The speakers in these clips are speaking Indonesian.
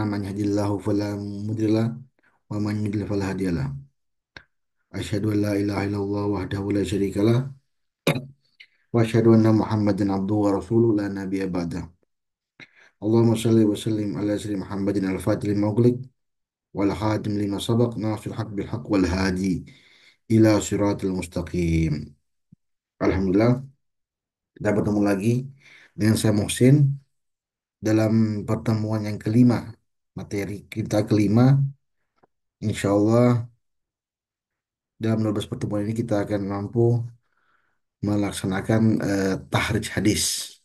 Man yahdihillahu fala mudilla lahu wa man yudlil fala hadiya lahu. Asyhadu an la ilaha illallah wahdahu la syarika lah wa asyhadu anna Muhammadan abduhu wa rasuluhu la nabiyya ba'da. Allahumma shalli wa sallim ala sayyidina Muhammadin al-fatih lima ughliq wal khatim lima sabaq nasir haq bil haq wal hadi ila siratal mustaqim. Alhamdulillah, kita bertemu lagi dengan saya Muhsin dalam pertemuan yang kelima. Materi kita kelima, insya Allah dalam 12 pertemuan ini kita akan mampu melaksanakan tahrij hadis.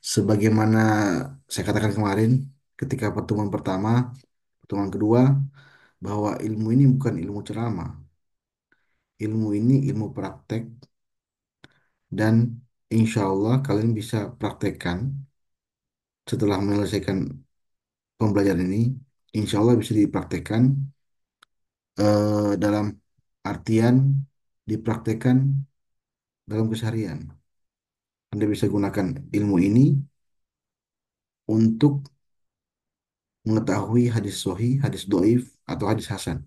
Sebagaimana saya katakan kemarin ketika pertemuan pertama, pertemuan kedua, bahwa ilmu ini bukan ilmu ceramah. Ilmu ini ilmu praktek dan insya Allah kalian bisa praktekkan setelah menyelesaikan pembelajaran ini. Insya Allah bisa dipraktekkan dalam artian dipraktekkan dalam keseharian. Anda bisa gunakan ilmu ini untuk mengetahui hadis sahih, hadis doif, atau hadis hasan.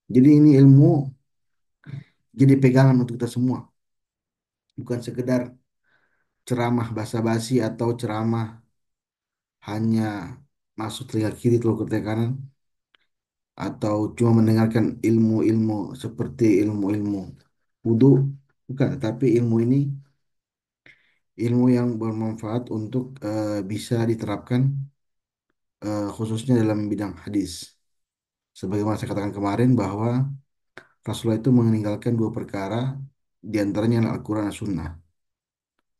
Jadi ini ilmu jadi pegangan untuk kita semua. Bukan sekedar ceramah basa-basi atau ceramah hanya masuk telinga kiri, keluar ke telinga kanan, atau cuma mendengarkan ilmu-ilmu seperti ilmu-ilmu wudhu. Bukan, tapi ilmu ini ilmu yang bermanfaat untuk bisa diterapkan khususnya dalam bidang hadis. Sebagaimana saya katakan kemarin bahwa Rasulullah itu meninggalkan dua perkara, di antaranya adalah Al-Quran dan Sunnah.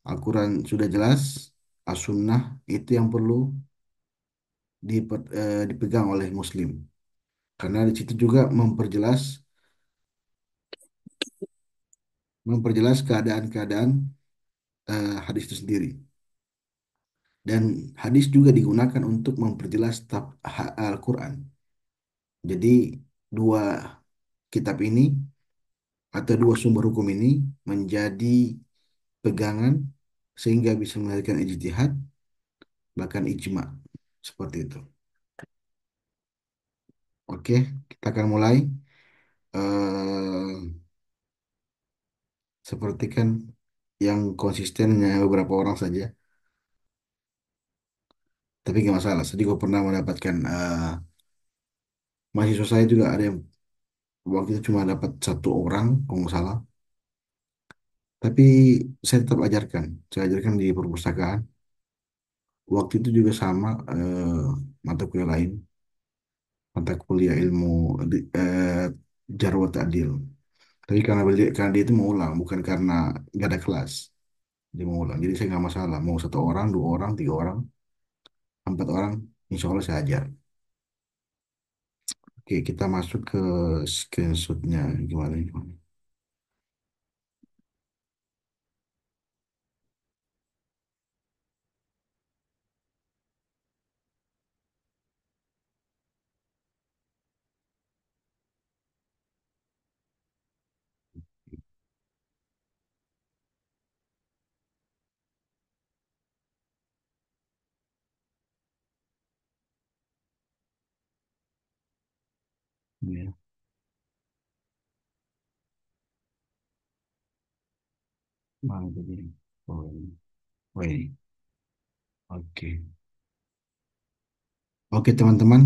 Al-Quran sudah jelas, As-Sunnah itu yang perlu dipegang oleh Muslim. Karena di situ juga memperjelas keadaan-keadaan hadis itu sendiri. Dan hadis juga digunakan untuk memperjelas Al-Quran. Jadi dua kitab ini atau dua sumber hukum ini menjadi pegangan sehingga bisa melahirkan ijtihad bahkan ijma seperti itu. Oke, kita akan mulai. eh Seperti kan yang konsistennya beberapa orang saja, tapi nggak masalah. Saya juga pernah mendapatkan mahasiswa saya juga ada yang waktu itu cuma dapat satu orang, kalau nggak salah. Tapi saya tetap ajarkan, saya ajarkan di perpustakaan. Waktu itu juga sama mata kuliah lain, mata kuliah ilmu jar wa ta'dil. Tapi karena dia itu mau ulang, bukan karena nggak ada kelas. Dia mau ulang. Jadi saya nggak masalah. Mau satu orang, dua orang, tiga orang, empat orang, insya Allah saya ajar. Oke, kita masuk ke screenshotnya gimana gimana. Ya, mana tadi? Oh, ini. Oh, ini. Oke. Oke, teman-teman,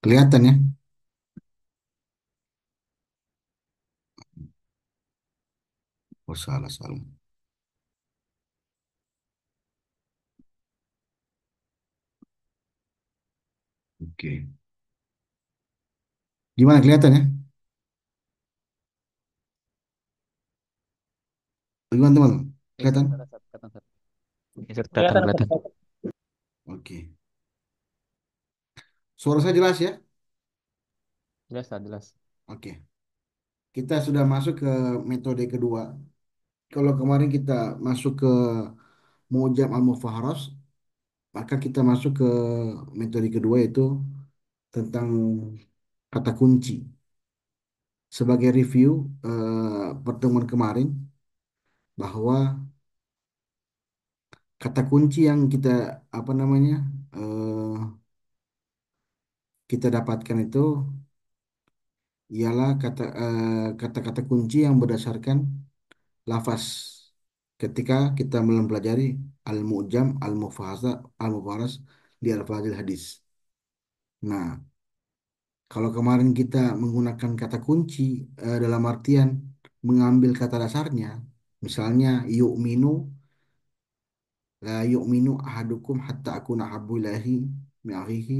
kelihatan ya? Oh, salah, salah. Oke. Gimana kelihatan ya? Gimana, teman? Ya, Kelihatan? kelihatan, Sat. Ya, Sat, kelihatan, kelihatan. Oke. Suara saya jelas ya? Jelas, Sat, jelas. Oke. Kita sudah masuk ke metode kedua. Kalau kemarin kita masuk ke Mu'jam al-Mufaharas, maka kita masuk ke metode kedua yaitu tentang kata kunci. Sebagai review pertemuan kemarin bahwa Kata kunci yang kita apa namanya eh, kita dapatkan itu ialah kata-kata kunci yang berdasarkan lafaz ketika kita mempelajari al-mu'jam, al-mufaras di al-fadhil hadis. Nah, kalau kemarin kita menggunakan kata kunci dalam artian mengambil kata dasarnya, misalnya yu'minu la yu'minu ahadukum hatta akuna habbu ilahi min akhihi.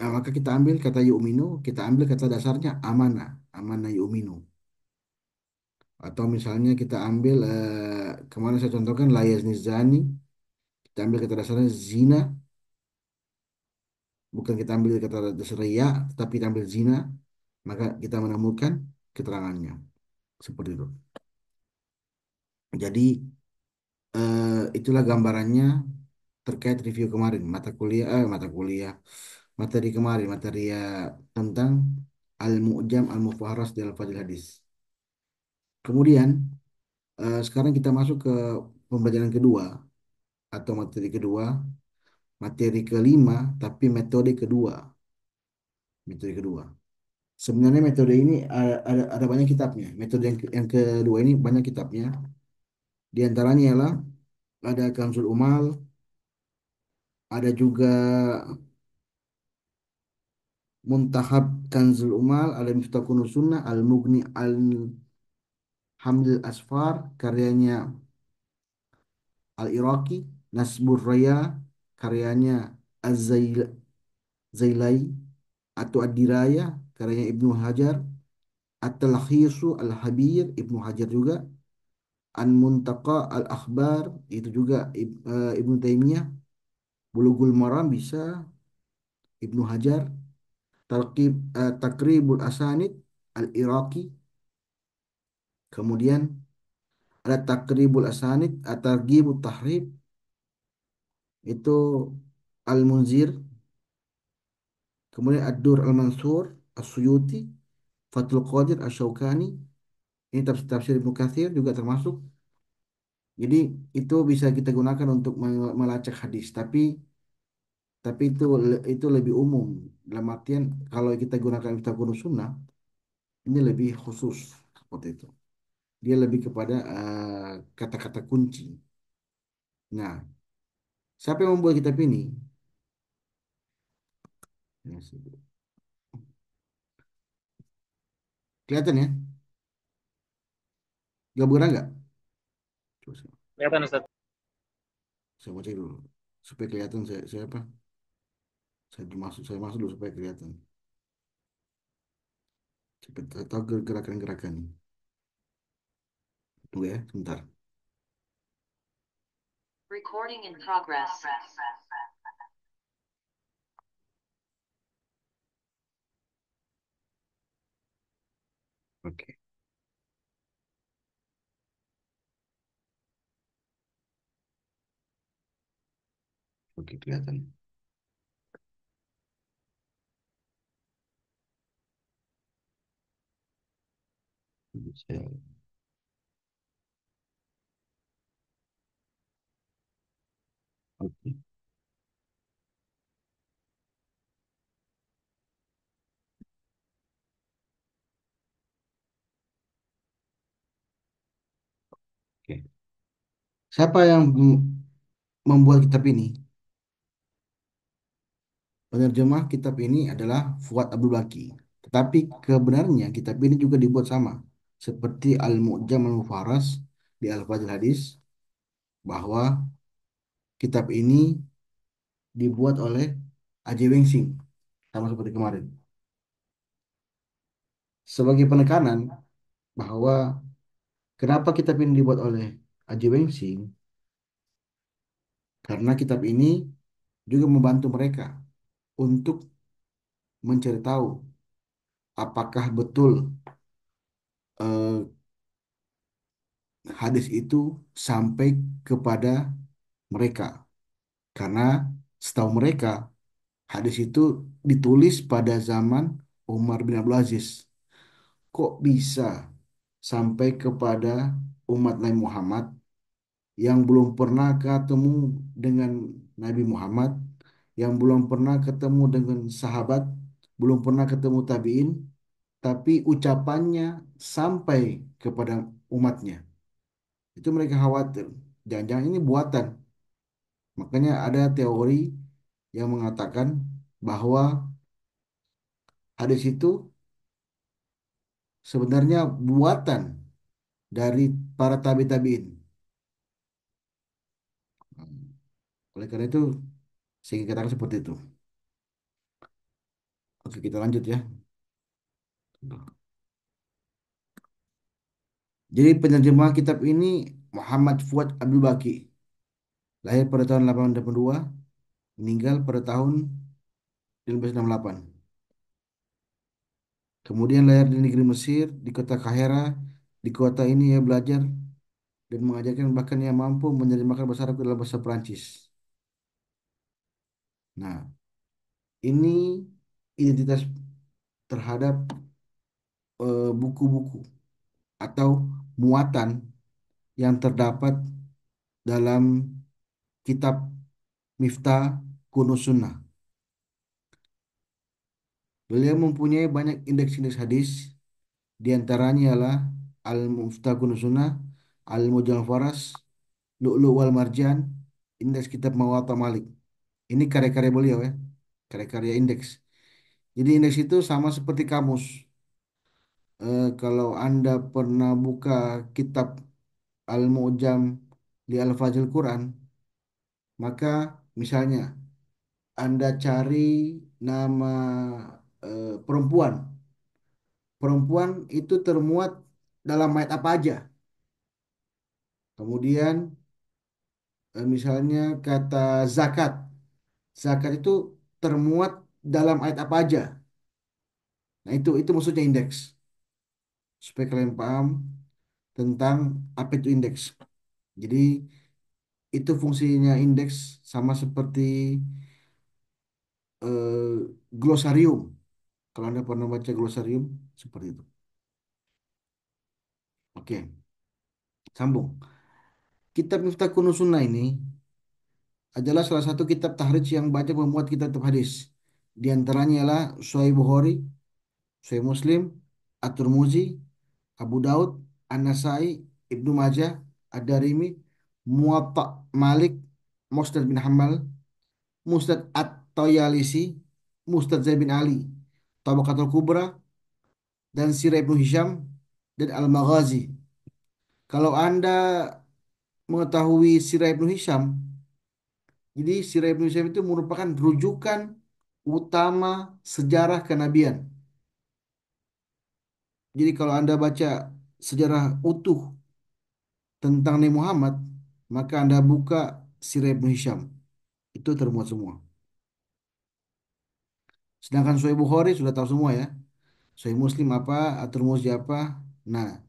Maka kita ambil kata yu'minu, kita ambil kata dasarnya amanah, amanah yu'minu. Atau misalnya kita ambil kemarin saya contohkan la yazni zani, kita ambil kata dasarnya zina, bukan kita ambil kata dasar ya, tapi kita ambil zina, maka kita menemukan keterangannya seperti itu. Jadi itulah gambarannya terkait review kemarin materi kemarin materi tentang al-mu'jam al-mufaharas di al-fadil hadis. Kemudian sekarang kita masuk ke pembelajaran kedua atau materi kedua, materi kelima tapi metode kedua. Sebenarnya metode ini ada banyak kitabnya. Metode yang kedua ini banyak kitabnya. Di antaranya ialah ada Kanzul Umal, ada juga Muntahab Kanzul Umal, ada Miftah Kunus Sunnah, Al-Mughni Al-Hamdil Asfar, karyanya Al-Iraqi, Nasbur Raya, karyanya Az-Zailai, atau Ad-Diraya, karyanya Ibnu Hajar, At-Talkhisu Al-Habir, Ibnu Hajar juga, An-Muntaqa Al-Akhbar, itu juga Ibnu Taimiyah, Bulughul Maram bisa, Ibnu Hajar, Takribul Asanid Al-Iraqi, kemudian ada Takribul Asanid, At-Targhibut Tahrib, itu Al-Munzir, kemudian Ad-Dur Al-Mansur, As-Suyuti, Fathul Qadir Asy-Syaukani, ini tafsir Ibnu Katsir juga termasuk. Jadi itu bisa kita gunakan untuk melacak hadis, tapi itu lebih umum. Dalam artian kalau kita gunakan kitab Sunnah, ini lebih khusus seperti itu. Dia lebih kepada kata-kata kunci. Nah, siapa yang membuat kitab ini? Ya, kelihatan ya? Gabungan nggak? Coba Kelihatan Ustaz. saya baca dulu supaya kelihatan saya apa? Saya masuk dulu supaya kelihatan. Cepat tahu gerakan-gerakan. Tunggu ya, sebentar. Recording in progress. Oke, oke kelihatan. Saya, oke, oke. Siapa yang membuat kitab ini? Penerjemah kitab ini adalah Fuad Abdul Baqi. Tetapi kebenarnya kitab ini juga dibuat sama. Seperti Al-Mu'jam Al-Mufaras di Al-Fadhil Hadis. Bahwa kitab ini dibuat oleh Aji Wengsing. Sama seperti kemarin. Sebagai penekanan bahwa kenapa kitab ini dibuat oleh Aji Wengsing. Karena kitab ini juga membantu mereka untuk mencari tahu apakah betul eh, hadis itu sampai kepada mereka. Karena setahu mereka hadis itu ditulis pada zaman Umar bin Abdul Aziz. Kok bisa sampai kepada umat Nabi Muhammad yang belum pernah ketemu dengan Nabi Muhammad, yang belum pernah ketemu dengan sahabat, belum pernah ketemu tabiin, tapi ucapannya sampai kepada umatnya. Itu mereka khawatir. Jangan-jangan ini buatan. Makanya ada teori yang mengatakan bahwa hadis itu sebenarnya buatan dari para tabi-tabiin. Oleh karena itu, sehingga katakan seperti itu. Oke, kita lanjut ya. Jadi penerjemah kitab ini Muhammad Fuad Abdul Baqi, lahir pada tahun 882, meninggal pada tahun 1968. Kemudian lahir di negeri Mesir, di kota Kahira. Di kota ini ia belajar dan mengajarkan, bahkan ia mampu menerjemahkan bahasa Arab ke dalam bahasa Perancis. Nah, ini identitas terhadap buku-buku atau muatan yang terdapat dalam kitab Miftah Kunus Sunnah. Beliau mempunyai banyak indeks-indeks hadis, di antaranya ialah Al-Miftah Kunus Sunnah, Al-Mujam Faras, Lu'lu' wal Marjan, indeks kitab Muwatta Malik. Ini karya-karya beliau ya, karya-karya indeks. Jadi indeks itu sama seperti kamus. Kalau Anda pernah buka kitab Al-Mu'jam di Al-Fazil Quran, maka misalnya Anda cari nama perempuan. Perempuan itu termuat dalam ayat apa aja. Kemudian misalnya kata zakat. Zakat itu termuat dalam ayat apa aja. Nah, itu maksudnya indeks. Supaya kalian paham tentang apa itu indeks. Jadi itu fungsinya indeks sama seperti glosarium. Kalau Anda pernah baca glosarium seperti itu. Oke, sambung. Kitab Miftah Kunus Sunnah ini adalah salah satu kitab tahrij yang banyak memuat kitab hadis. Di antaranya ialah Sahih Bukhari, Sahih Muslim, At-Tirmidzi, Abu Daud, An-Nasai, Ibnu Majah, Ad-Darimi, Muwatta Malik, Musnad bin Hambal, Musnad At-Tayalisi, Musnad Zaid bin Ali, Tabaqatul Kubra, dan Sirah Ibnu Hisham, dan Al-Maghazi. Kalau Anda mengetahui Sirah Ibnu Hisham, jadi Sirah Ibnu Hisham itu merupakan rujukan utama sejarah kenabian. Jadi kalau Anda baca sejarah utuh tentang Nabi Muhammad, maka Anda buka Sirah Ibnu Hisham. Itu termuat semua. Sedangkan Sahih Bukhari sudah tahu semua ya. Sahih Muslim apa, At-Tirmidzi apa. Nah,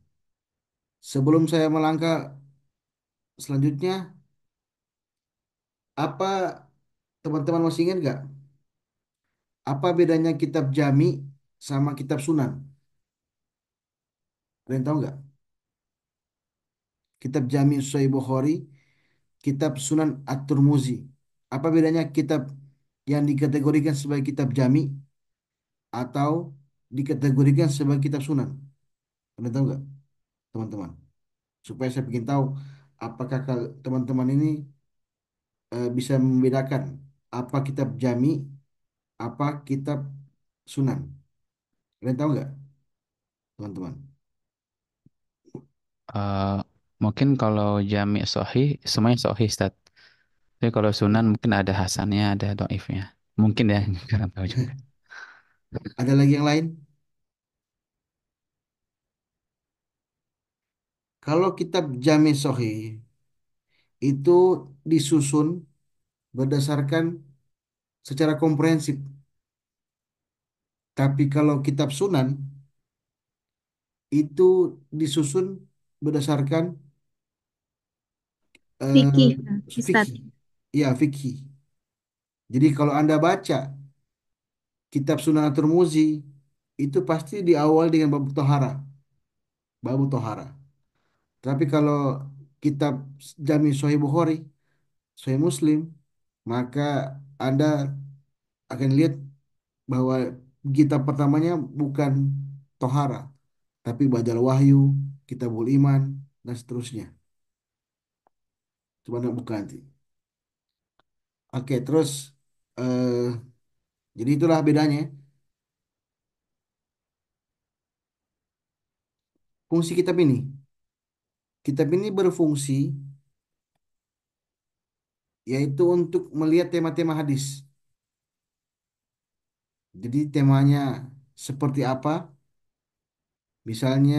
sebelum saya melangkah selanjutnya, apa teman-teman masih ingat nggak? Apa bedanya kitab Jami sama kitab Sunan? Kalian tahu nggak? Kitab Jami Sahih Bukhari, kitab Sunan At-Tirmidzi. Apa bedanya kitab yang dikategorikan sebagai kitab Jami atau dikategorikan sebagai kitab Sunan? Kalian tahu nggak, teman-teman? Supaya saya bikin tahu apakah teman-teman ini bisa membedakan apa kitab Jami, apa kitab Sunan. Kalian tahu nggak, teman-teman? Eh, Mungkin kalau jami sahih semuanya sahih Ustaz. Tapi kalau sunan mungkin ada hasannya, ada doifnya. Mungkin ya, kurang tahu juga. Ada lagi yang lain? Kalau kitab Jami Sahih itu disusun berdasarkan secara komprehensif. Tapi kalau kitab Sunan itu disusun berdasarkan Fikih, eh, Ustadz. fikih. Ya, fikih. Jadi kalau Anda baca kitab Sunan At-Tirmidzi itu pasti diawali dengan bab tohara, bab tohara. Tapi kalau kitab Jami Sahih Bukhari, Sahih Muslim, maka Anda akan lihat bahwa kitab pertamanya bukan Tohara, tapi Badal Wahyu, Kitabul Iman, dan seterusnya. Coba Anda buka nanti. Oke, terus eh, jadi itulah bedanya. Fungsi kitab ini. Kitab ini berfungsi yaitu untuk melihat tema-tema hadis. Jadi temanya seperti apa? Misalnya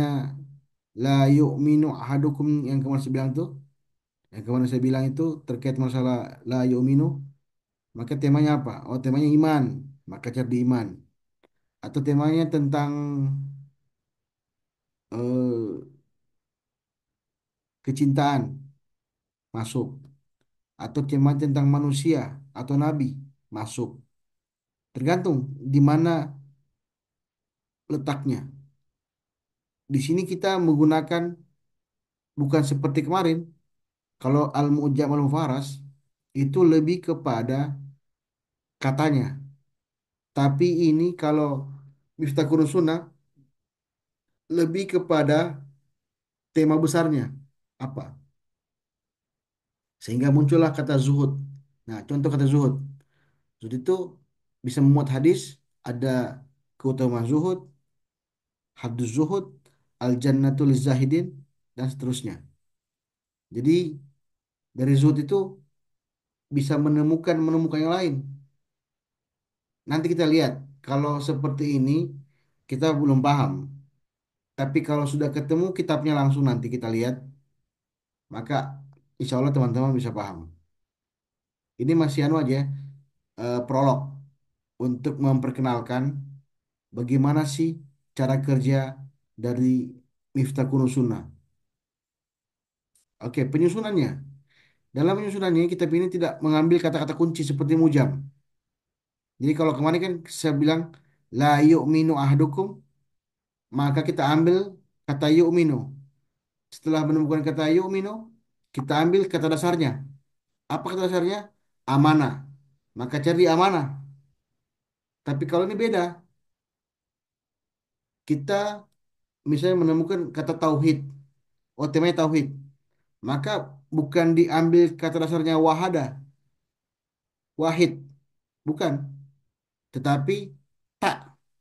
la yu'minu ahadukum yang kemarin saya bilang tuh, yang kemarin saya bilang itu terkait masalah la yu'minu, maka temanya apa? Oh, temanya iman, maka cari di iman. Atau temanya tentang eh, kecintaan, masuk. Atau tema tentang manusia atau nabi, masuk. Tergantung di mana letaknya. Di sini kita menggunakan bukan seperti kemarin. Kalau Al-Mu'jam Al-Mufaras itu lebih kepada katanya. Tapi ini kalau Miftahul Sunnah lebih kepada tema besarnya. Apa? Sehingga muncullah kata zuhud. Nah, contoh kata zuhud. Zuhud itu bisa memuat hadis, ada keutamaan zuhud, hadus zuhud, al-jannatul zahidin, dan seterusnya. Jadi dari zuhud itu bisa menemukan menemukan yang lain. Nanti kita lihat kalau seperti ini kita belum paham. Tapi kalau sudah ketemu kitabnya langsung nanti kita lihat, maka insya Allah teman-teman bisa paham. Ini masih anu aja, prolog untuk memperkenalkan bagaimana sih cara kerja dari Miftah Sunnah. Oke, penyusunannya. Dalam penyusunannya kitab ini tidak mengambil kata-kata kunci seperti mujam. Jadi kalau kemarin kan saya bilang la yu'minu ahadukum, maka kita ambil kata yu'minu. Setelah menemukan kata yu'minu, kita ambil kata dasarnya. Apa kata dasarnya? Amanah. Maka cari amanah. Tapi kalau ini beda. Kita misalnya menemukan kata tauhid. Oh, temanya tauhid. Maka bukan diambil kata dasarnya wahada, wahid. Bukan. Tetapi tak,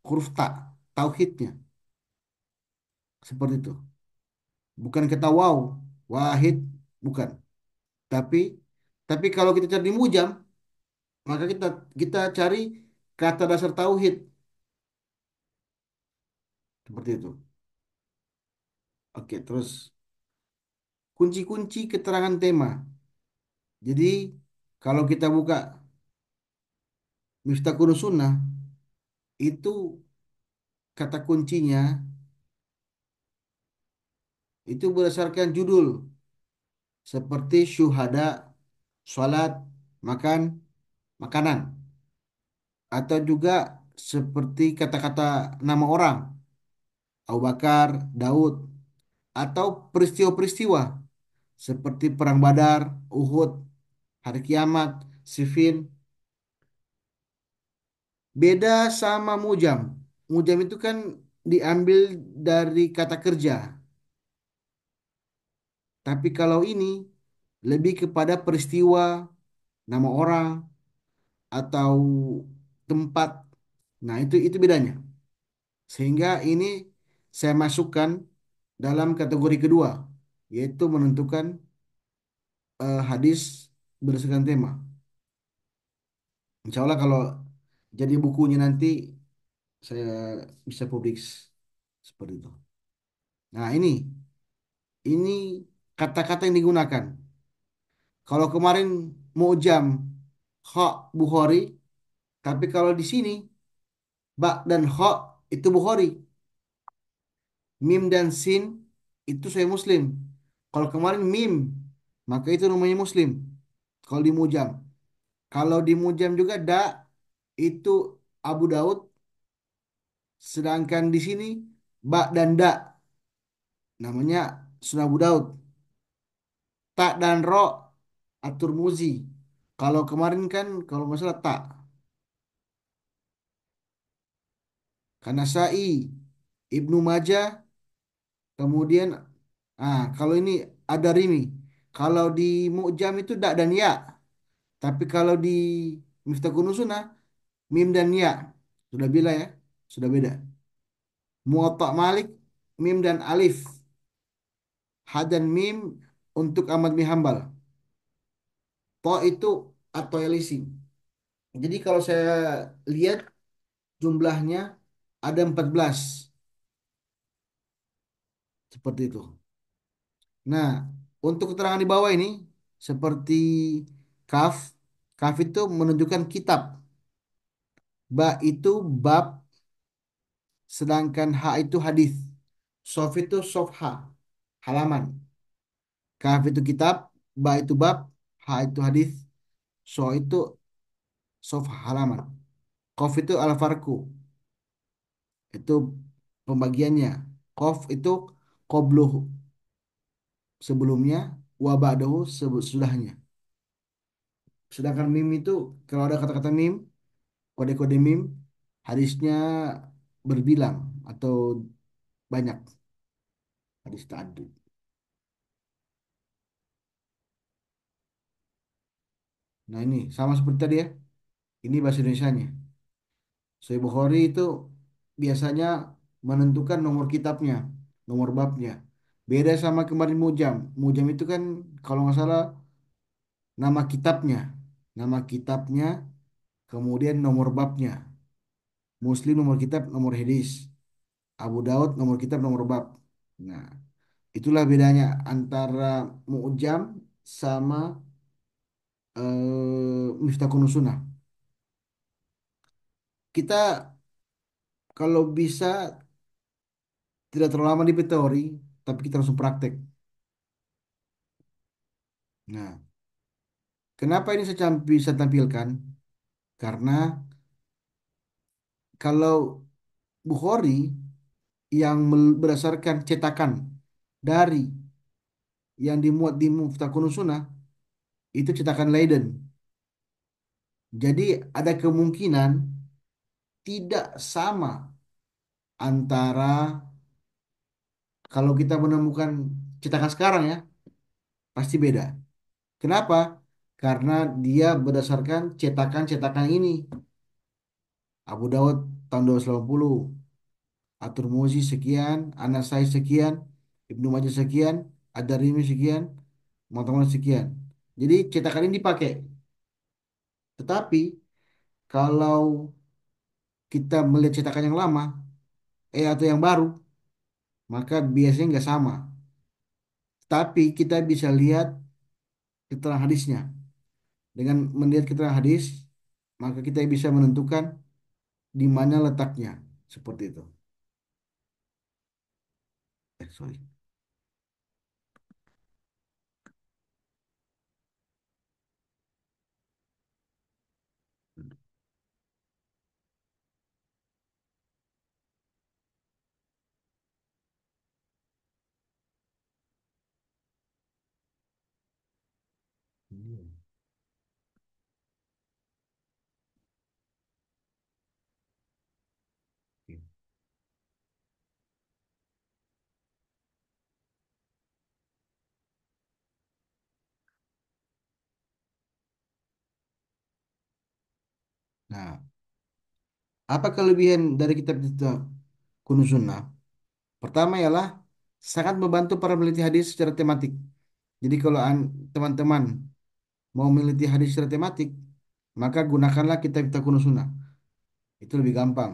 huruf tak, tauhidnya. Seperti itu. Bukan kata wow, wahid, bukan. Tapi tapi kalau kita cari di mujam, maka kita kita cari kata dasar tauhid. Seperti itu. Oke, terus kunci-kunci keterangan tema. Jadi kalau kita buka Miftahul Sunnah itu kata kuncinya itu berdasarkan judul seperti syuhada, sholat, makan, makanan atau juga seperti kata-kata nama orang Abu Bakar, Daud atau peristiwa-peristiwa seperti Perang Badar, Uhud, Hari Kiamat, Siffin. Beda sama mujam. Mujam itu kan diambil dari kata kerja. Tapi kalau ini lebih kepada peristiwa, nama orang, atau tempat. Nah, itu bedanya. Sehingga ini saya masukkan dalam kategori kedua, yaitu menentukan hadis berdasarkan tema. Insya Allah kalau jadi bukunya nanti saya bisa publish seperti itu. Nah, ini kata-kata yang digunakan. Kalau kemarin Mu'jam Kha Bukhari, tapi kalau di sini Ba dan Kha itu Bukhari, Mim dan Sin itu saya Muslim. Kalau kemarin Mim, maka itu namanya Muslim. Kalau di Mu'jam. Kalau di Mu'jam juga Da itu Abu Daud, sedangkan di sini Ba dan Da namanya Sunan Abu Daud. Tak dan ro atur muzi. Kalau kemarin kan kalau nggak salah tak. Karena Sa'i, Ibnu Majah, kemudian kalau ini ada Rimi. Kalau di Mu'jam itu dak dan ya. Tapi kalau di Miftahul Sunnah mim dan ya. Sudah bila ya. Sudah beda. Muwatta Malik mim dan alif. Ha dan mim untuk Ahmad bin Hambal. To itu atau elisi. Jadi kalau saya lihat jumlahnya ada 14 seperti itu. Nah, untuk keterangan di bawah ini seperti kaf, kaf itu menunjukkan kitab, ba itu bab, sedangkan ha itu hadis. Sof itu sofha, halaman. Kaf itu kitab, ba itu bab, ha itu hadis, so itu sofha, halaman. Kof itu al-farku, itu pembagiannya. Kof itu qobluhu, sebelumnya, wa ba'dahu sesudahnya. Sedangkan mim itu kalau ada kata-kata mim, kode-kode mim, hadisnya berbilang atau banyak, hadis ta'addud. Nah ini sama seperti tadi ya. Ini bahasa Indonesianya. Sahih Bukhari itu biasanya menentukan nomor kitabnya, nomor babnya. Beda sama kemarin Mujam. Mujam itu kan kalau nggak salah nama kitabnya, nama kitabnya, kemudian nomor babnya. Muslim nomor kitab, nomor hadis. Abu Daud nomor kitab, nomor bab. Nah, itulah bedanya antara Mu'jam sama Miftahun Sunnah. Kita kalau bisa tidak terlalu lama di teori, tapi kita langsung praktek. Nah, kenapa ini bisa tampilkan? Karena kalau Bukhari yang berdasarkan cetakan dari yang dimuat di Miftahun Sunnah itu cetakan Leiden. Jadi ada kemungkinan tidak sama antara kalau kita menemukan cetakan sekarang ya, pasti beda. Kenapa? Karena dia berdasarkan cetakan-cetakan ini. Abu Dawud tahun 280, At-Tirmidzi sekian, An-Nasai sekian, Ibnu Majah sekian, Ad-Darimi sekian, Muhammad sekian. Jadi cetakan ini dipakai. Tetapi kalau kita melihat cetakan yang lama, atau yang baru, maka biasanya nggak sama. Tapi kita bisa lihat keterangan hadisnya. Dengan melihat keterangan hadis, maka kita bisa menentukan di mana letaknya. Seperti itu. Sorry. Nah, apa kelebihan dari kitab kita Kunuz Sunnah? Pertama ialah sangat membantu para peneliti hadis secara tematik. Jadi kalau teman-teman mau meneliti hadis secara tematik, maka gunakanlah kitab kita Kunuz Sunnah. Itu lebih gampang.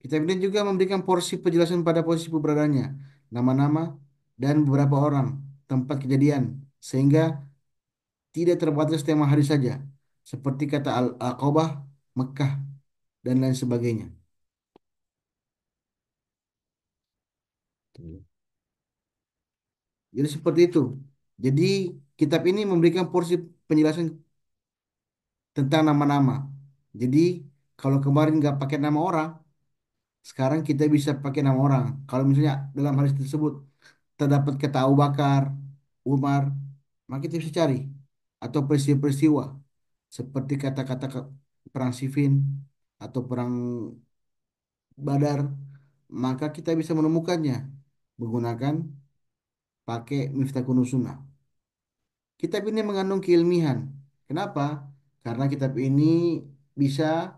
Kitab ini juga memberikan porsi penjelasan pada posisi keberadaannya, nama-nama, dan beberapa orang, tempat kejadian, sehingga tidak terbatas tema hadis saja, seperti kata Al-Aqabah, Mekah, dan lain sebagainya. Jadi seperti itu. Jadi kitab ini memberikan porsi penjelasan tentang nama-nama. Jadi kalau kemarin nggak pakai nama orang, sekarang kita bisa pakai nama orang. Kalau misalnya dalam hadis tersebut terdapat kata Abu Bakar, Umar. maka kita bisa cari atau peristiwa-peristiwa seperti kata-kata perang Siffin atau perang Badar, maka kita bisa menemukannya menggunakan pakai Miftahul Sunnah. Kitab ini mengandung keilmihan. Kenapa? Karena kitab ini bisa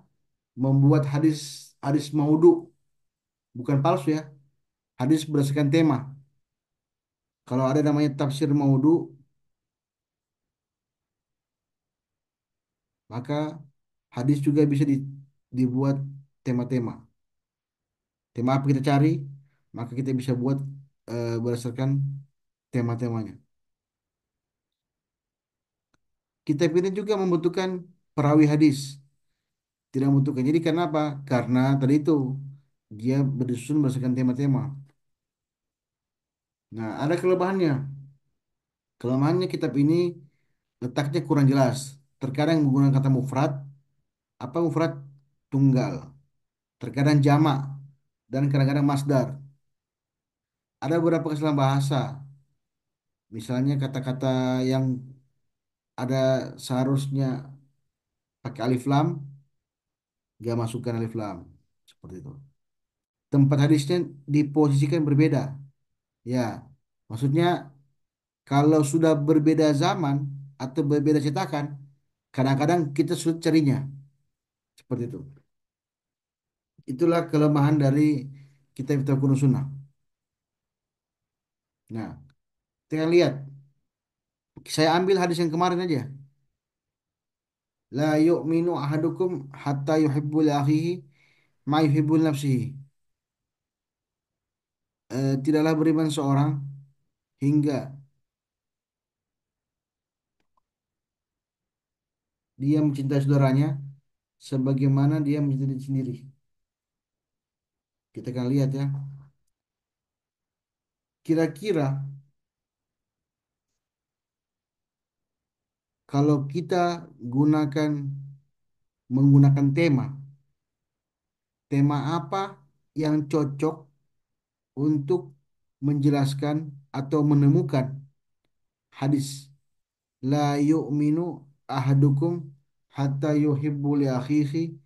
membuat hadis hadis maudhu, bukan palsu ya, hadis berdasarkan tema. Kalau ada namanya tafsir maudhu, maka hadis juga bisa dibuat tema-tema. Tema apa kita cari, maka kita bisa buat berdasarkan tema-temanya. Kitab ini juga membutuhkan perawi hadis, tidak membutuhkan. Jadi karena apa? Karena tadi itu dia disusun berdasarkan tema-tema. Nah, ada kelebihannya. Kelemahannya kitab ini letaknya kurang jelas. Terkadang menggunakan kata mufrad, apa mufrad tunggal, terkadang jamak, dan kadang-kadang masdar. Ada beberapa kesalahan bahasa, misalnya kata-kata yang ada seharusnya pakai alif lam, gak masukkan alif lam, seperti itu. Tempat hadisnya diposisikan berbeda. Ya, maksudnya kalau sudah berbeda zaman atau berbeda cetakan, kadang-kadang kita sulit carinya, seperti itu. Itulah kelemahan dari kitab-kitab kuno sunnah. Nah, kita lihat, saya ambil hadis yang kemarin aja. La yu'minu ahadukum hatta yuhibbu li akhihi ma yuhibbu li nafsihi. Tidaklah beriman seorang hingga dia mencintai saudaranya sebagaimana dia mencintai diri sendiri. Kita akan lihat ya. Kira-kira kalau kita gunakan menggunakan tema, tema apa yang cocok untuk menjelaskan atau menemukan hadis la yu'minu ahadukum hatta yuhibbu li akhihi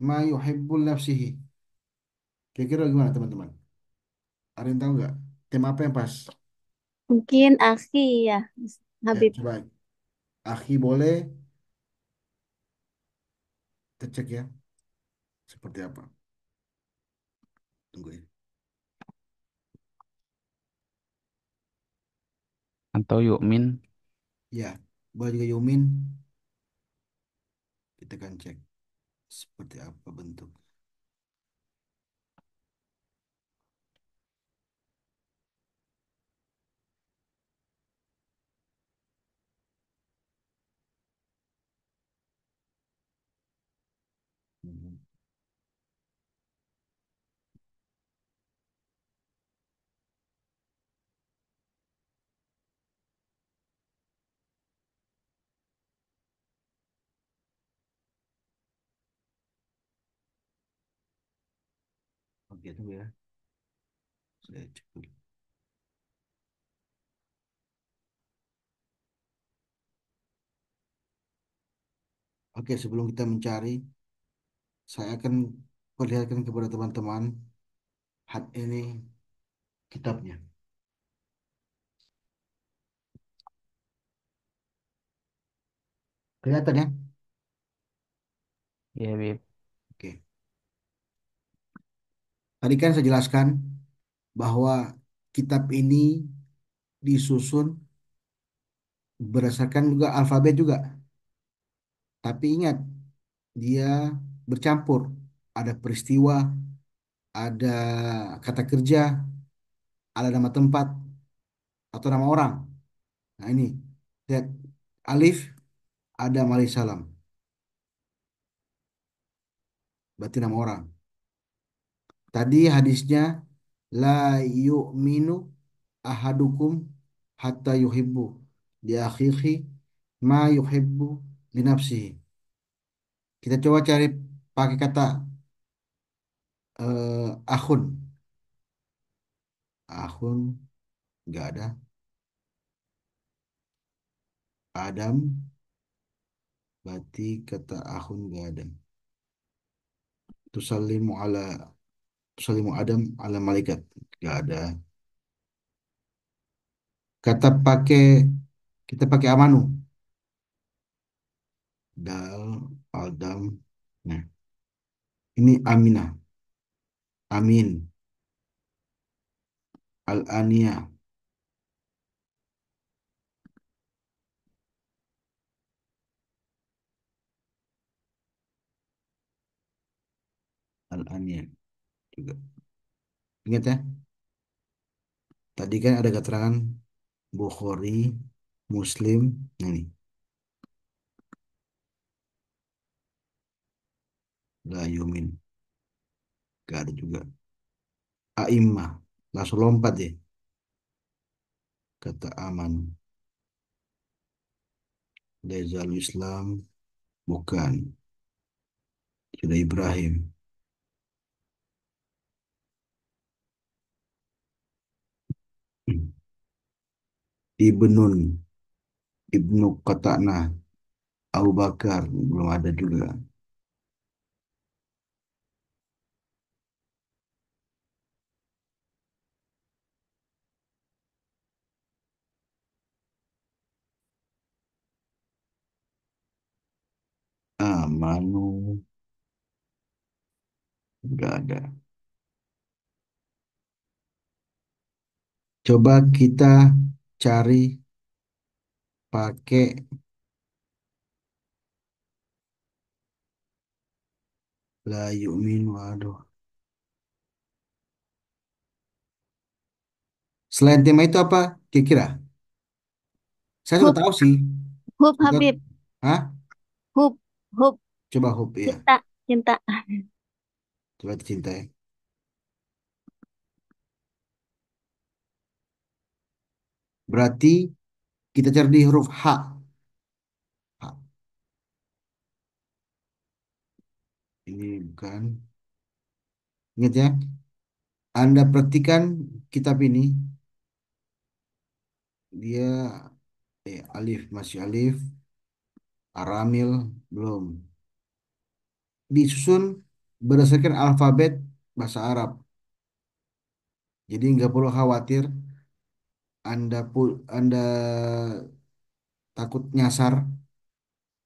ma yuhibbu li nafsihi. Kira-kira gimana teman-teman? Ada yang tahu nggak? Tema apa yang pas? Mungkin Aki ya, Ya, Habib. coba. Akhi boleh, kita cek ya. Seperti apa? Tunggu ya. Atau Yukmin. Ya, boleh juga Yumin. Kita akan cek seperti apa bentuk. Hmm. Oke, tunggu ya. Saya cek dulu. Oke, sebelum kita mencari, saya akan perlihatkan kepada teman-teman ini kitabnya. Kelihatan ya? Ya, Bib. Oke. Tadi kan saya jelaskan bahwa kitab ini disusun berdasarkan juga alfabet juga. Tapi ingat, dia bercampur. Ada peristiwa, ada kata kerja, ada nama tempat, atau nama orang. Nah ini, lihat. Alif, Adam alaihissalam. Berarti nama orang. Tadi hadisnya, la yu'minu ahadukum hatta yuhibbu li akhihi ma yuhibbu li nafsihi. Kita coba cari pakai kata akhun. Akhun nggak ada. Adam, berarti kata ahun gak ada. Tusallimu ala Tusallimu Adam ala malaikat gak ada. Kata pakai Kita pakai amanu. Dal, Adam. Nah, ini Aminah. Amin. Al-Aniyah. Al-Aniyah juga. Ingat ya, tadi kan ada keterangan Bukhari, Muslim. Nah, ini la yumin. Gak ada juga. A'immah. Langsung lompat ya. Kata aman. Dezal Islam. Bukan. Sudah Ibrahim. Ibnun. Ibnu Qata'nah. Abu Bakar. Belum ada juga. Amanu. Gak ada. Coba kita cari pakai la yu'min. Waduh. Selain tema itu apa kira-kira? Saya sudah Hub, tahu sih. hub Kita, Habib, hah? hub, hub, Coba hub ya. cinta, cinta. Coba cinta ya. Berarti kita cari di huruf H. H. Ini bukan. Ingat ya. Anda perhatikan kitab ini. Dia alif masih alif. Aramil belum. Disusun berdasarkan alfabet bahasa Arab. Jadi nggak perlu khawatir. Anda takut nyasar,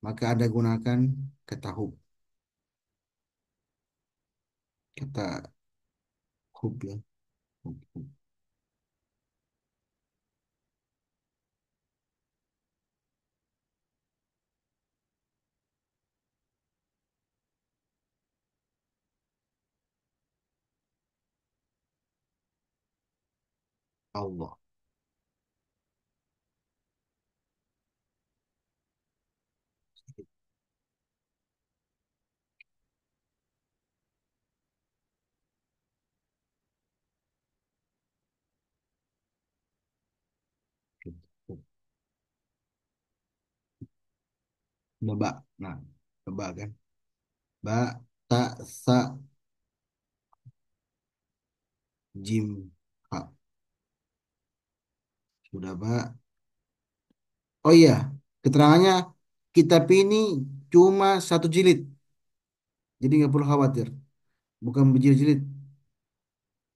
maka Anda gunakan kata hub. Kata hub ya. Hub, hub. Allah. Beba. Nah, beba kan. Ba, ta, sa, jim, ha. Sudah, ba. Oh iya, keterangannya kitab ini cuma satu jilid. Jadi nggak perlu khawatir. Bukan berjilid-jilid,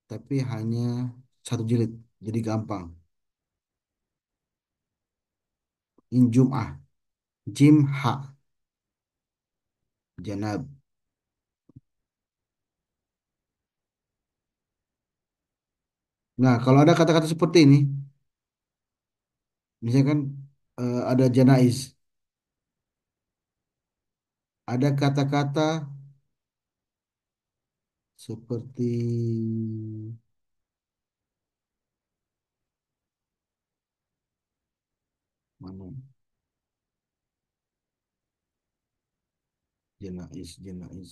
tapi hanya satu jilid. Jadi gampang. In Jum'ah. Jim, ha. Janab. Nah, kalau ada kata-kata seperti ini, misalkan ada janaiz, ada kata-kata seperti mana? Janaiz, janaiz.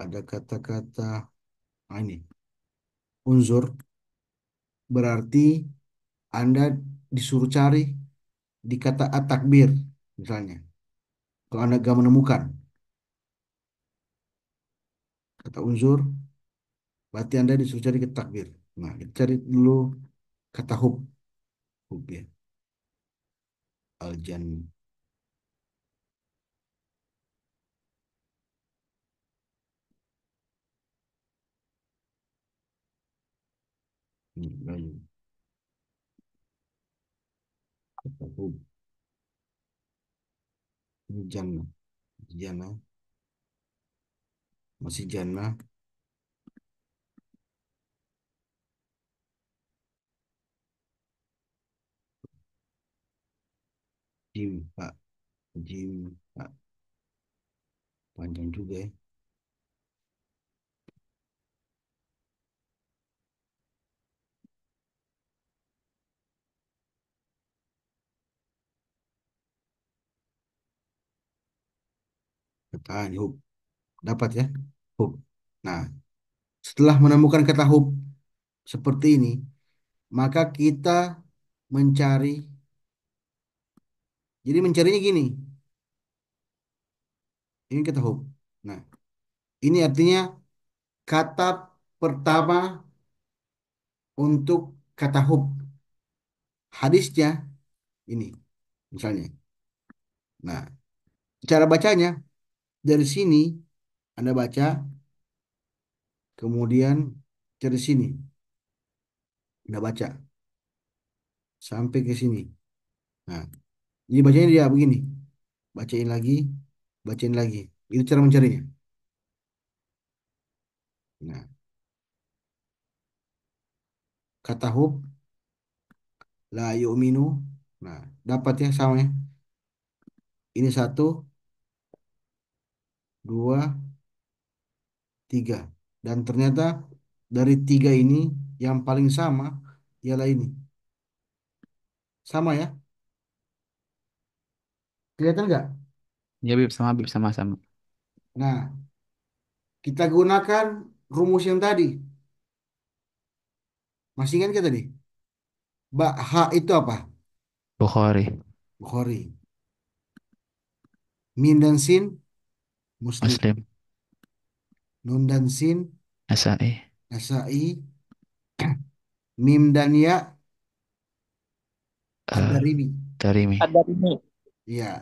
Ada kata-kata ini, unzur, berarti Anda disuruh cari di kata at-takbir misalnya. Kalau Anda gak menemukan kata unzur, berarti Anda disuruh cari ke takbir. Nah, kita cari dulu Kata hub, hub ya. Aljan, ini, kata hub, ini jannah, jannah, masih jannah, jim, pak, jim, pak, panjang juga ya. Kata hub, dapat ya, hub. Nah, setelah menemukan kata hub seperti ini, maka kita mencari. Jadi mencarinya gini, ini kata hub. Nah, ini artinya kata pertama untuk kata hub. Hadisnya ini, misalnya. Nah, cara bacanya dari sini Anda baca, kemudian dari sini Anda baca sampai ke sini. Nah, ini bacanya dia begini, bacain lagi, bacain lagi. Itu cara mencarinya. Nah, kata hub la yu'minu. Nah, dapat ya sama ya. Ini satu, dua, tiga. Dan ternyata dari tiga ini yang paling sama ialah ini. Sama ya. Kelihatan nggak? Ya, Bib, sama-sama. Nah, kita gunakan rumus yang tadi. Masih ingat nggak tadi? Ha itu apa? Bukhari, Bukhari. Min dan sin, Muslim. Muslim, Nun dan sin, Nasai, Nasai. Mim dan ya, eh Ad-Darimi. Darimi, Ada ini Iya.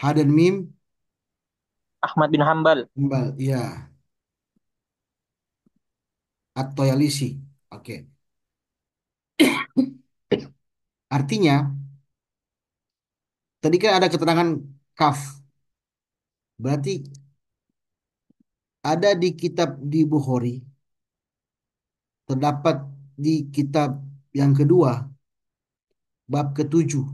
Ha dan mim, Ahmad bin Hambal. Imbal. Iya. At-Toyalisi. Oke. Artinya, tadi kan ada keterangan kaf. Berarti ada di kitab di Bukhari, terdapat di kitab yang kedua, bab ketujuh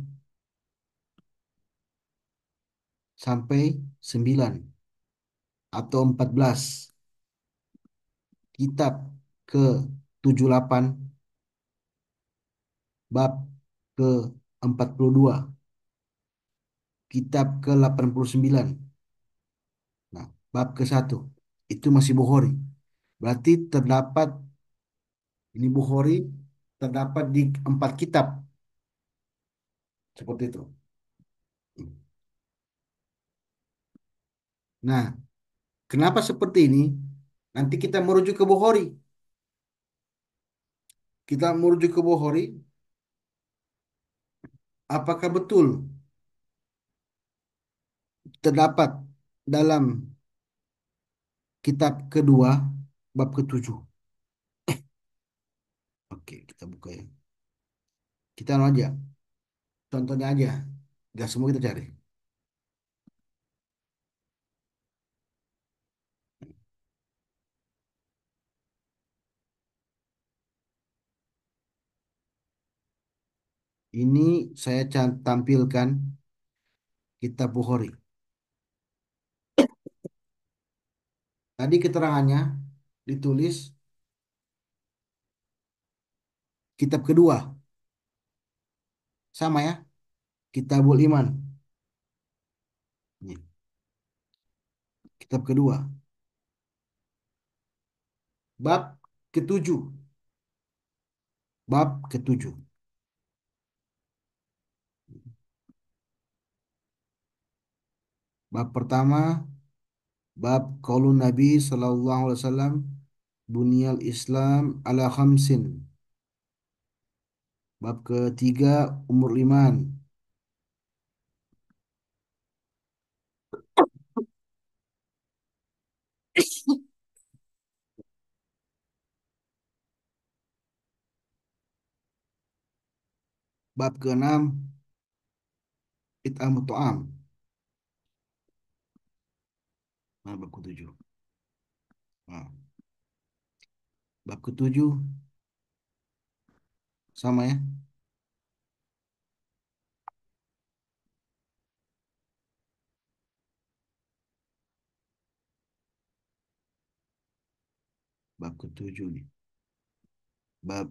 sampai 9 atau 14, kitab ke 78, bab ke 42, kitab ke 89. Nah, bab ke satu itu masih Bukhari. Berarti terdapat ini Bukhari terdapat di 4 kitab seperti itu. Nah, kenapa seperti ini? Nanti kita merujuk ke Bukhari. Kita merujuk ke Bukhari, apakah betul terdapat dalam kitab kedua bab ketujuh. Oke, kita buka ya. Kita anu aja, contohnya aja. Gak semua kita cari. Ini saya tampilkan kitab Bukhari. Tadi keterangannya ditulis kitab kedua. Sama ya, Kitabul Iman. Ini, kitab kedua. Bab ketujuh. Bab ketujuh. Bab pertama, bab qaulun Nabi sallallahu alaihi wasallam, bunyal Islam ala khamsin. Bab ketiga, umur iman. Bab keenam, it'amut ta'am. Nah, bab ketujuh. Nah, bab ketujuh sama ya. Bab ketujuh nih. Bab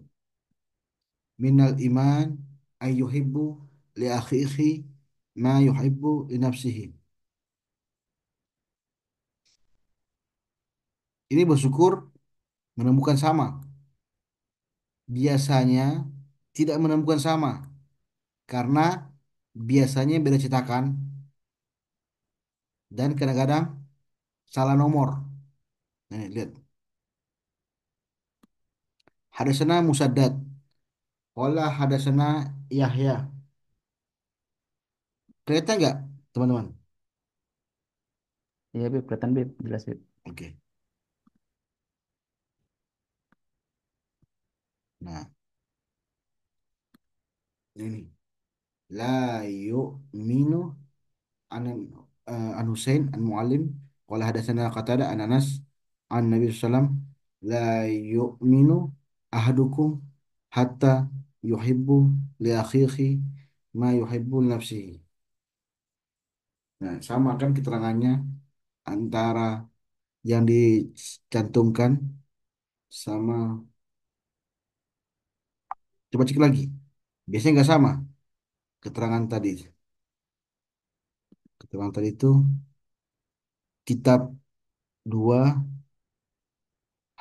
minal iman ayyuhibbu li akhihi ma yuhibbu li nafsihi. Ini bersyukur menemukan sama. Biasanya tidak menemukan sama karena biasanya beda cetakan dan kadang-kadang salah nomor. Nah, lihat. Hadasana Musaddad. Qala hadasana Yahya. Kelihatan nggak, teman-teman? Iya, Bib, kelihatan Bib, jelas Bib. Oke. Nah, ini la yu'minu an an Husain an Muallim qala hadatsana Qatada an Anas an Nabi sallam la yu'minu ahadukum hatta yuhibbu li akhihi ma yuhibbu li nafsihi. Nah, sama kan keterangannya antara yang dicantumkan sama, coba cek lagi. Biasanya nggak sama keterangan tadi. Keterangan tadi itu kitab 2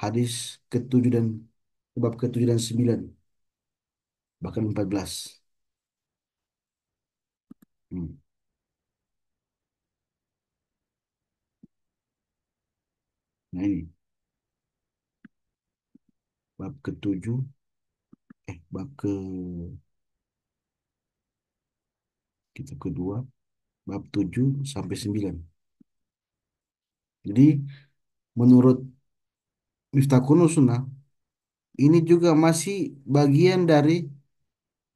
hadis ke-7 dan bab ke-7 dan 9 bahkan 14. Hmm. Nah ini bab ke-7, bab ke kitab kedua bab 7 sampai 9. Jadi menurut Miftahul Sunnah ini juga masih bagian dari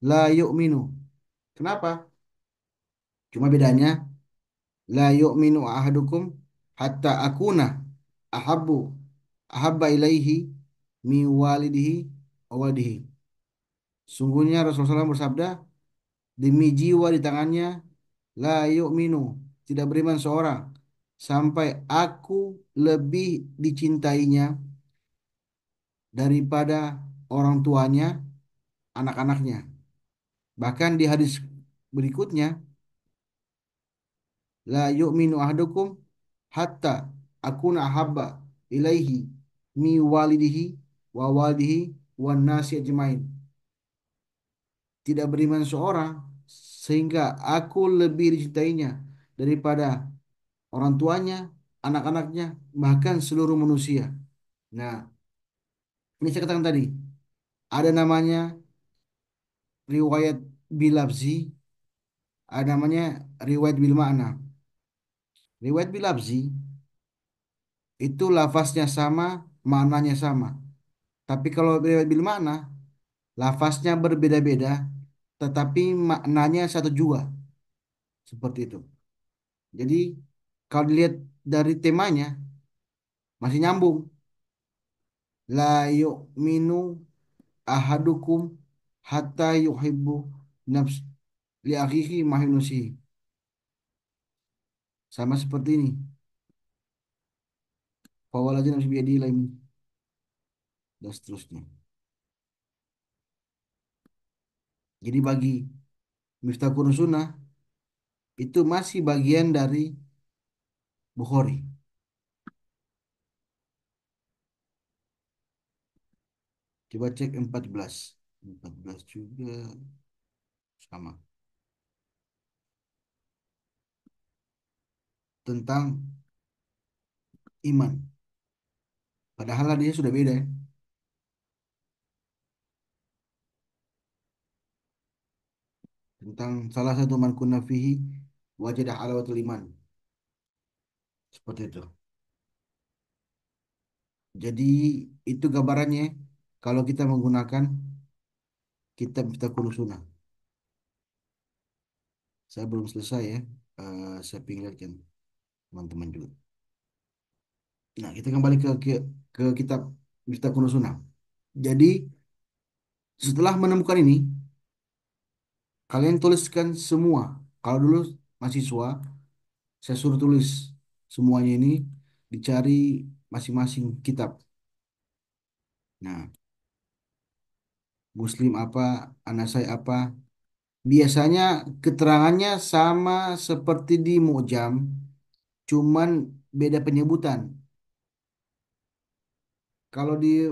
la yu'minu. Kenapa? Cuma bedanya la yu'minu ahadukum hatta akuna ahabbu ahabba ilaihi mi walidihi wa waladihi. Sungguhnya Rasulullah SAW bersabda, demi jiwa di tangannya, la yu'minu, tidak beriman seorang, sampai aku lebih dicintainya daripada orang tuanya, anak-anaknya. Bahkan di hadis berikutnya, la yu'minu ahadukum hatta akuna ahabba ilaihi mi walidihi wa walidihi wan nasi ajmain. Tidak beriman seorang sehingga aku lebih dicintainya daripada orang tuanya, anak-anaknya, bahkan seluruh manusia. Nah, ini saya katakan tadi, ada namanya riwayat bilafzi, ada namanya riwayat bil makna. Riwayat bilafzi itu lafaznya sama, maknanya sama. Tapi kalau riwayat bil makna, lafaznya berbeda-beda, tetapi maknanya satu juga. Seperti itu. Jadi kalau dilihat dari temanya masih nyambung. La yu'minu ahadukum hatta yuhibbu nafs li akhihi ma yuhibbu. Sama seperti ini. Fawaladzina nafsi biyadihi lain dan seterusnya. Jadi bagi Miftahul Sunnah itu masih bagian dari Bukhari. Coba cek 14. 14 juga sama. Tentang iman. Padahal dia sudah beda ya. tentang salah satu man kunna fihi wajadah halawatul iman. Seperti itu. Jadi itu gambarannya kalau kita menggunakan kitab Miftahul Sunnah. Saya belum selesai ya. Saya pinggirkan teman-teman juga. Nah, kita kembali ke kitab Miftahul Sunnah. Jadi setelah menemukan ini, kalian tuliskan semua. Kalau dulu mahasiswa, saya suruh tulis semuanya ini, dicari masing-masing kitab. Nah, Muslim apa, Anasai apa. Biasanya keterangannya sama seperti di Mu'jam, cuman beda penyebutan. Kalau di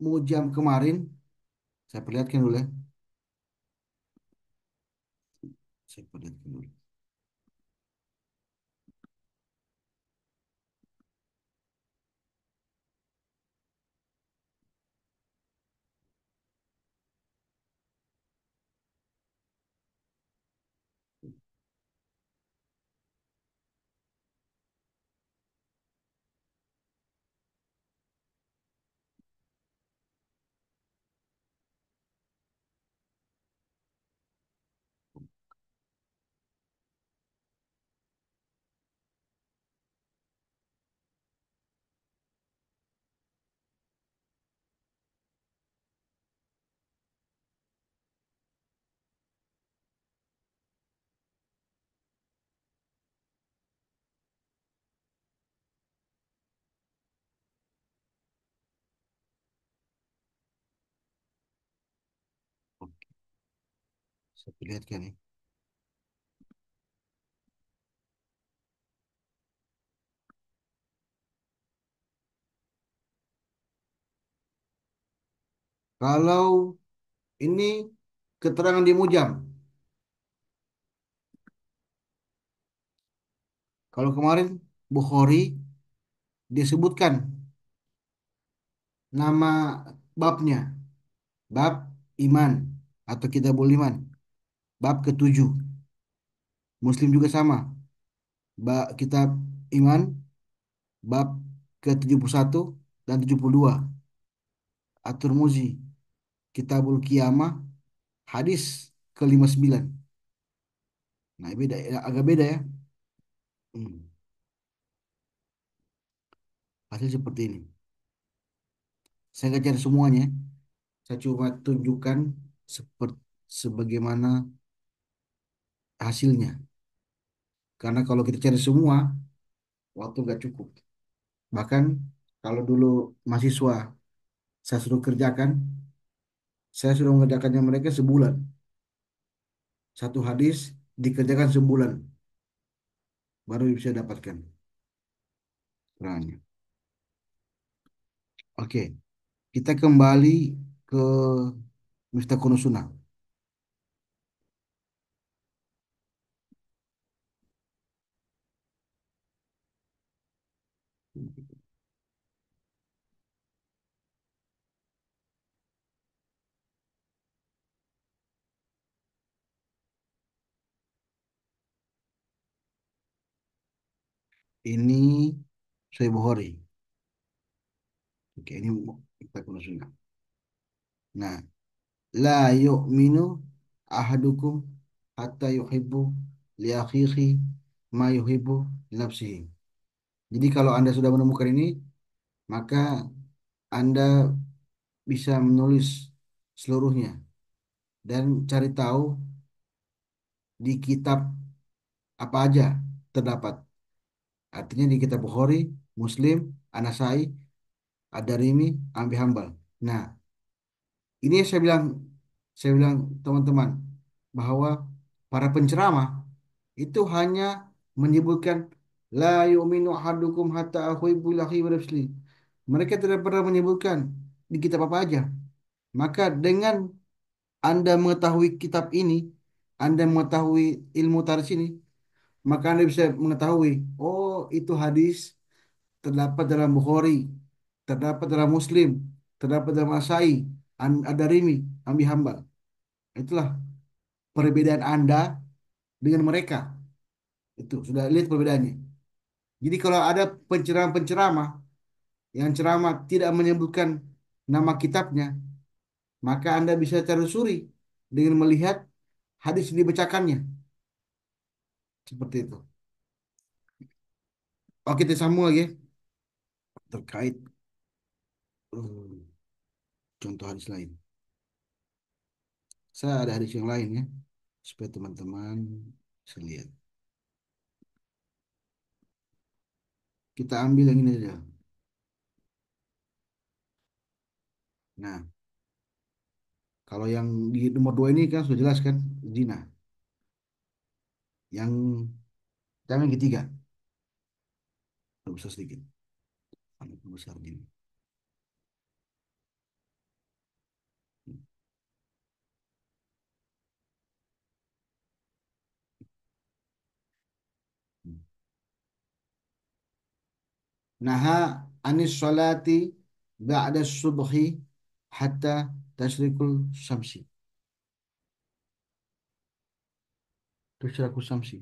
Mu'jam kemarin, saya perlihatkan dulu ya. Saya perlihatkan dulu. Oke, saya perlihatkan ya. Kalau ini keterangan di Mu'jam. Kalau kemarin Bukhari disebutkan nama babnya, bab iman atau kitabul iman, bab ketujuh. Muslim juga sama, bab kitab iman, bab ke-71 dan 72. At-Tirmizi, kitabul qiyamah, hadis ke-59. Nah, beda, agak beda ya. Hmm. Hasil seperti ini. Saya nggak cari semuanya, saya cuma tunjukkan seperti sebagaimana hasilnya. Karena kalau kita cari semua, waktu nggak cukup. Bahkan kalau dulu mahasiswa saya suruh kerjakan, saya sudah mengerjakannya mereka sebulan. Satu hadis dikerjakan sebulan, baru bisa dapatkan perannya. Oke, kita kembali ke Miftahul Sunnah. Ini Sahih Bukhari. Oke, ini Miftahul Sunnah. Nah, la yu'minu ahadukum hatta yuhibbu li akhihi ma yuhibbu li nafsihi. Jadi kalau Anda sudah menemukan ini, maka Anda bisa menulis seluruhnya dan cari tahu di kitab apa aja terdapat. Artinya di kitab Bukhari, Muslim, An-Nasai, Ad-Darimi, Abi Hambal. Nah, ini yang saya bilang teman-teman bahwa para penceramah itu hanya menyebutkan la yu'minu ahadukum hatta ahuibbu lahi wa nafsihi. Mereka tidak pernah menyebutkan di kitab apa aja. Maka dengan Anda mengetahui kitab ini, Anda mengetahui ilmu tarikh ini, maka Anda bisa mengetahui, oh itu hadis terdapat dalam Bukhari, terdapat dalam Muslim, terdapat dalam Asai, Ad-Darimi, Ambi Hambal. Itulah. perbedaan Anda dengan mereka. Itu sudah lihat perbedaannya. Jadi kalau ada penceramah-penceramah yang ceramah tidak menyebutkan nama kitabnya, maka Anda bisa telusuri dengan melihat hadis yang dibacakannya. Seperti itu. Oke, kita sambung lagi ya. Terkait eh, contoh hadis lain. Saya ada hadis yang lain ya, supaya teman-teman bisa lihat. Kita ambil yang ini aja. Nah, kalau yang di nomor 2 ini kan sudah jelas kan, zina. Yang yang ketiga, besar sedikit, besar gini. Naha anis salati ba'da subhi hatta tasrikul syamsi. Tasrikul syamsi.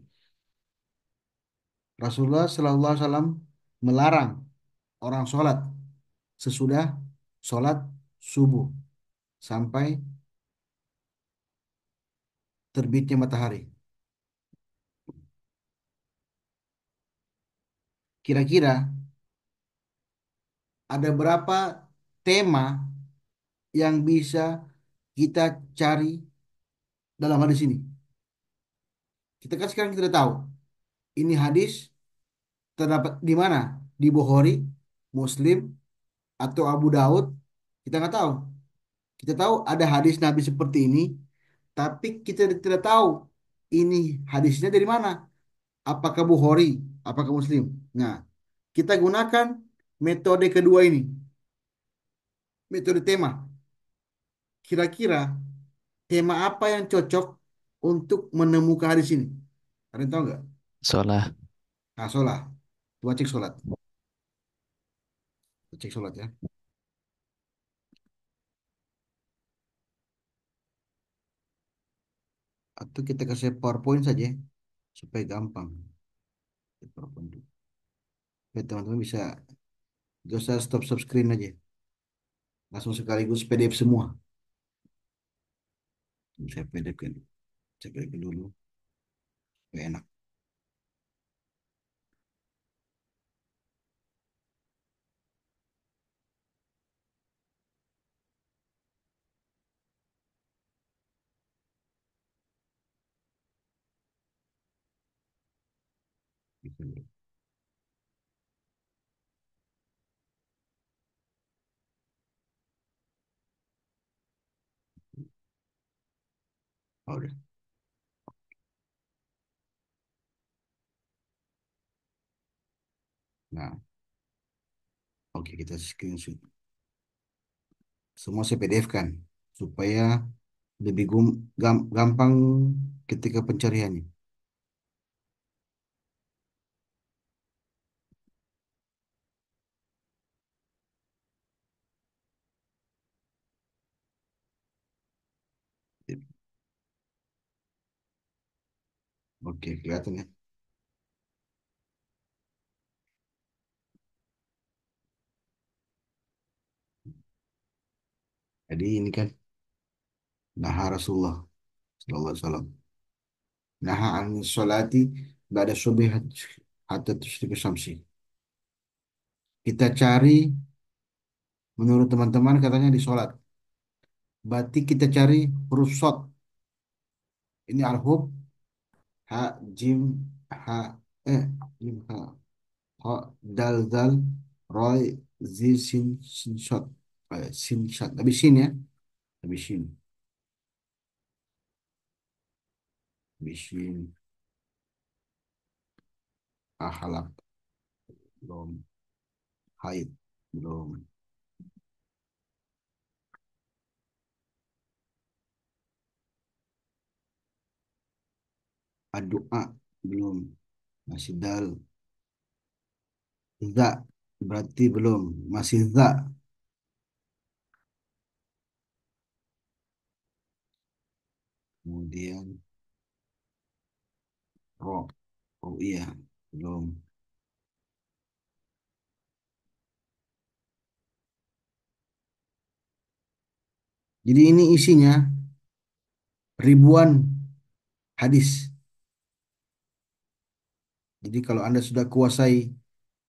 Rasulullah Sallallahu Alaihi Wasallam melarang orang sholat sesudah sholat subuh sampai terbitnya matahari. Kira-kira ada berapa tema yang bisa kita cari dalam hadis ini? Kita kan sekarang kita tahu ini hadis terdapat di mana? Di Bukhari, Muslim, atau Abu Daud? Kita nggak tahu. Kita tahu ada hadis Nabi seperti ini, tapi kita tidak tahu ini hadisnya dari mana. Apakah Bukhari, apakah Muslim? Nah, kita gunakan metode kedua ini, metode tema. Kira-kira tema apa yang cocok untuk menemukan hadis ini? Ada yang tahu nggak? Sholat. Nah, sholat. Coba cek sholat. Cek sholat ya. Atau kita kasih PowerPoint saja supaya gampang. PowerPoint dulu. Supaya teman-teman bisa gak usah stop screen aja. Langsung sekaligus PDF semua. Saya PDF kan. Saya PDF dulu. Supaya enak. Oh, udah. Nah, oke kita screenshot. Semua saya PDF kan. Supaya lebih gampang ketika pencariannya. Oke, kelihatan ya. Jadi ini kan Naha Rasulullah Sallallahu Alaihi Wasallam. Naha an sholati ba'da subhi hatta tusyriku syamsi. Kita cari menurut teman-teman katanya di sholat. Berarti kita cari huruf shot. Ini al-hub ha jim ha jim ha ha dal dal roy sin shot. Sin shot. Tapi sin ya. Tapi sin. Tapi sin. Ahalak. Belum. Haid. Belum. Addu'a. Belum. Masih dal. Za. Berarti belum. Masih za. Kemudian ro. Oh iya, belum. Jadi ini isinya ribuan hadis. Jadi kalau Anda sudah kuasai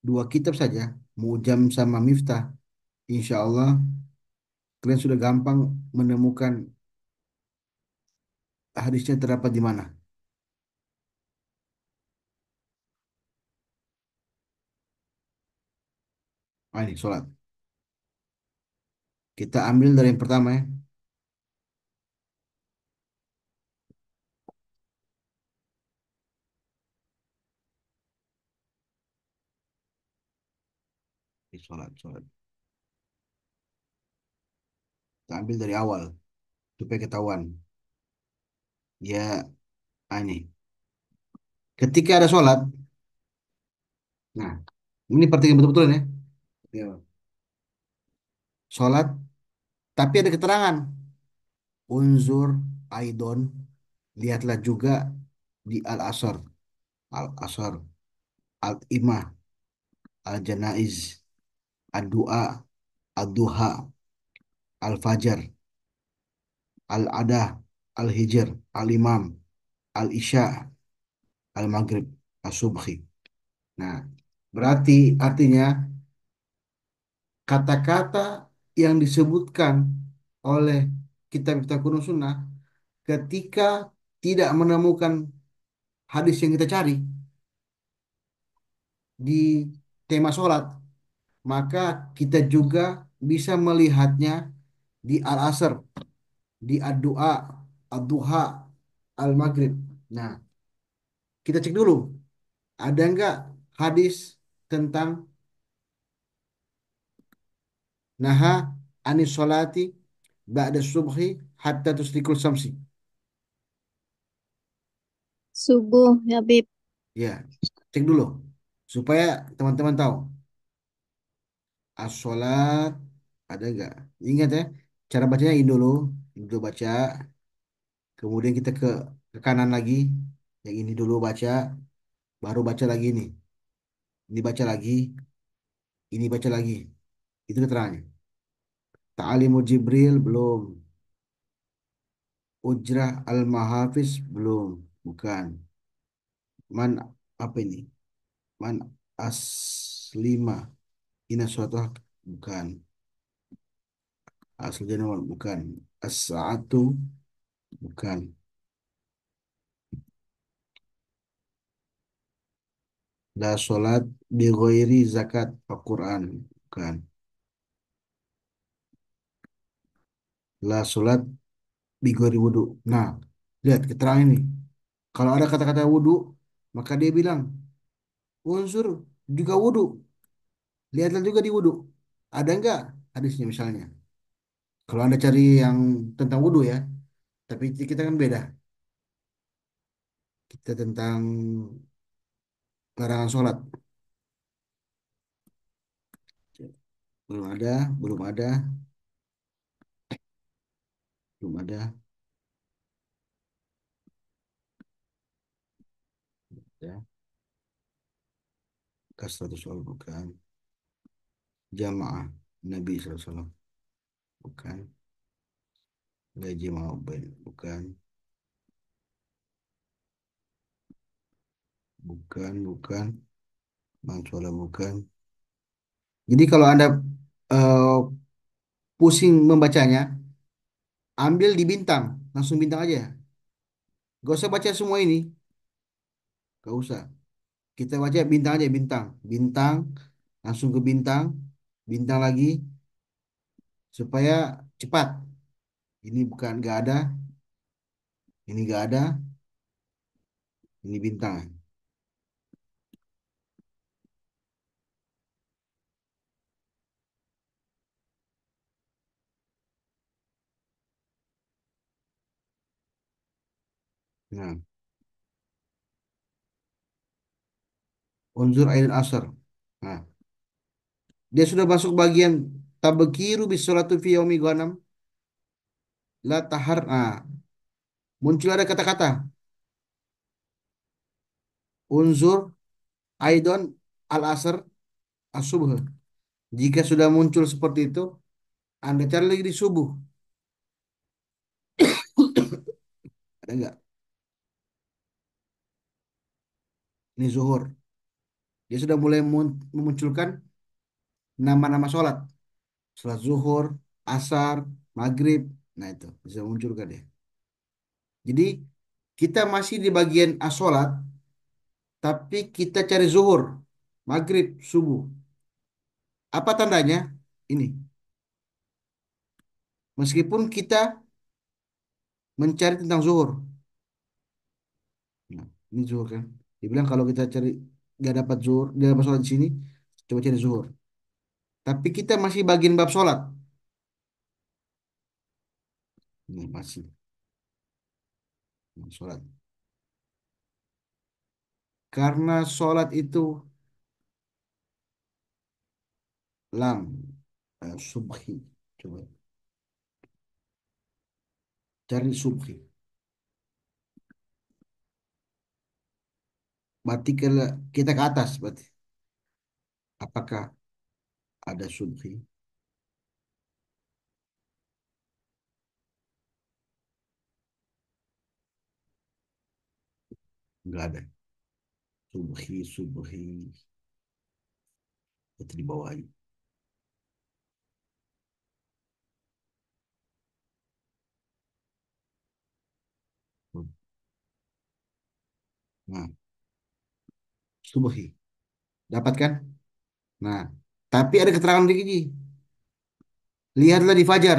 dua kitab saja, Mu'jam sama Miftah, insya Allah kalian sudah gampang menemukan hadisnya terdapat di mana. Ah, ini sholat. Kita ambil dari yang pertama ya. Ini sholat, sholat. Kita ambil dari awal supaya ketahuan. Ya, ini. Ketika ada sholat, nah ini perhatikan betul-betul ya. Ya. Sholat, tapi ada keterangan. Unzur, Aidon, lihatlah juga di Al-Asr, Al-Asr, Al-Imah, Al-Janaiz, Ad-Du'a, Ad-Duha, Al-Fajar, Al-Adah, Al-Hijr, Al-Imam, Al-Isya, Al-Maghrib, As-Subhi. Nah, berarti artinya kata-kata yang disebutkan oleh kitab-kitab kuno sunnah ketika tidak menemukan hadis yang kita cari di tema sholat, maka kita juga bisa melihatnya di Al-Asr, di Ad-Du'a, Ad-Duha, Al-Maghrib. Nah, kita cek dulu, ada nggak hadis tentang naha anis sholati ba'da subhi hatta tusrikul samsi. Subuh, ya Bib. Ya, cek dulu supaya teman-teman tahu. As-sholat ada nggak? Ingat ya, cara bacanya ini dulu, ini dulu baca, kemudian kita ke kanan lagi, yang ini dulu baca, baru baca lagi ini baca lagi, ini baca lagi. Itu keterangannya. Ta'alimu Jibril belum, Ujrah al-Mahafiz belum, bukan. Man apa ini? Man aslima ina suatu bukan. Asal januar bukan. As-saatu bukan. La sholat bi ghairi zakat Al-Quran bukan. La sholat bi ghairi wudu. Nah, lihat keterangan ini. Kalau ada kata-kata wudu, maka dia bilang unsur juga wudu. Lihatlah juga di wudu. Ada enggak hadisnya misalnya? Kalau Anda cari yang tentang wudu ya, tapi kita kan beda. Kita tentang larangan sholat. Belum ada, belum ada, belum ada. Ya, kasratus sholat bukan. Jamaah Nabi SAW bukan. Gaji mau bukan. Bukan, bukan. Bang sholat bukan. Jadi kalau Anda eh, pusing membacanya, ambil di bintang, langsung bintang aja. Gak usah baca semua ini, gak usah. Kita baca bintang aja, bintang, bintang, langsung ke bintang, bintang lagi supaya cepat. Ini bukan gak ada, ini gak ada, ini bintang. Nah, unzur ayat asar. Nah, dia sudah masuk bagian tabekiru bis sholatu fi yaumi ghanam la tahar. Nah, Muncul ada kata-kata unzur aidon al asr as-subh. Jika sudah muncul seperti itu, Anda cari lagi di subuh. Ada nggak? Ini zuhur. Dia sudah mulai memunculkan nama-nama sholat. Sholat zuhur, asar, maghrib. Nah itu bisa munculkan ya. Jadi kita masih di bagian as-sholat, tapi kita cari zuhur, maghrib, subuh. Apa tandanya? Ini. Meskipun kita mencari tentang zuhur. Nah, ini zuhur kan. Dia bilang kalau kita cari nggak dapat zuhur, nggak dapat sholat di sini, coba cari zuhur. Tapi kita masih bagian bab sholat. Ini masih sholat. Karena sholat itu lam subhi. Coba cari subhi. Berarti kalau kita ke atas berarti. Apakah ada subhi? Enggak ada. Subhi, subhi. Itu di bawah aja. Nah, subhi. Dapat kan? Nah, tapi ada keterangan di sini. Lihatlah di fajar.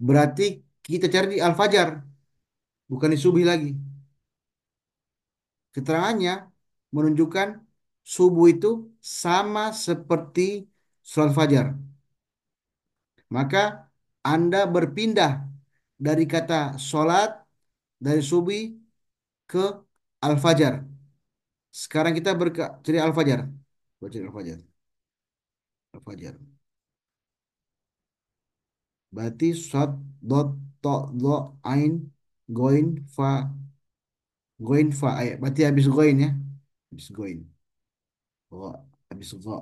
Berarti kita cari di al-fajar. Bukan di subuh lagi. Keterangannya menunjukkan subuh itu sama seperti sholat fajar. Maka Anda berpindah dari kata sholat, dari subuh ke al-fajar. Sekarang kita cari al-fajar. Baca al-fajar. Al-fajar. Berarti shot, dot, to, do, ain, goin, fa, goin, fa. Berarti habis goin ya. Habis goin. Oh, habis go.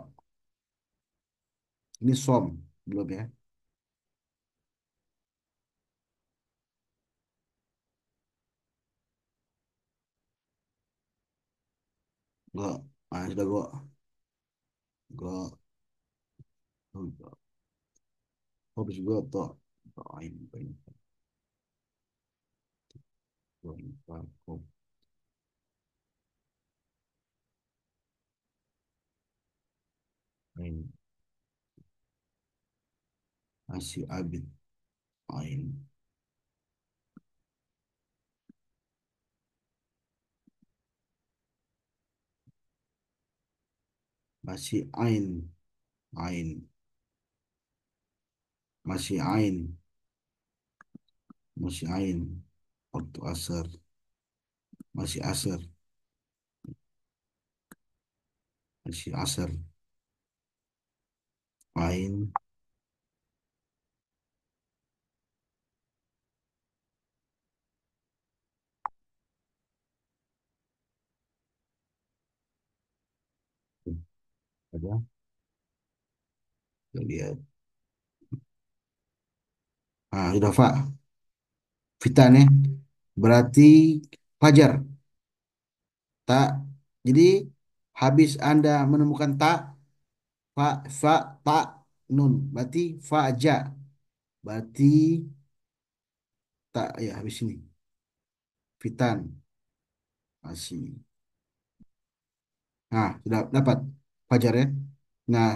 Ini som. Belum ya. Go. Ah, sudah go. Go. Go. Habis go, to. To, ain, goin, fa, goin, fa, ko. Ain. Masih abid. Ain. Masih ain. Ain. Masih ain. Masih ain. Waktu asar. Masih asar. Masih asar. Ain. Ada. Kita lihat. Ah, sudah Pak. Fitan ya. Berarti fajar. Tak. Jadi habis Anda menemukan tak, fa, tak, nun. Berarti faja. Berarti tak ya habis ini. Fitan. Masih. Nah, sudah dapat fajar ya. Nah,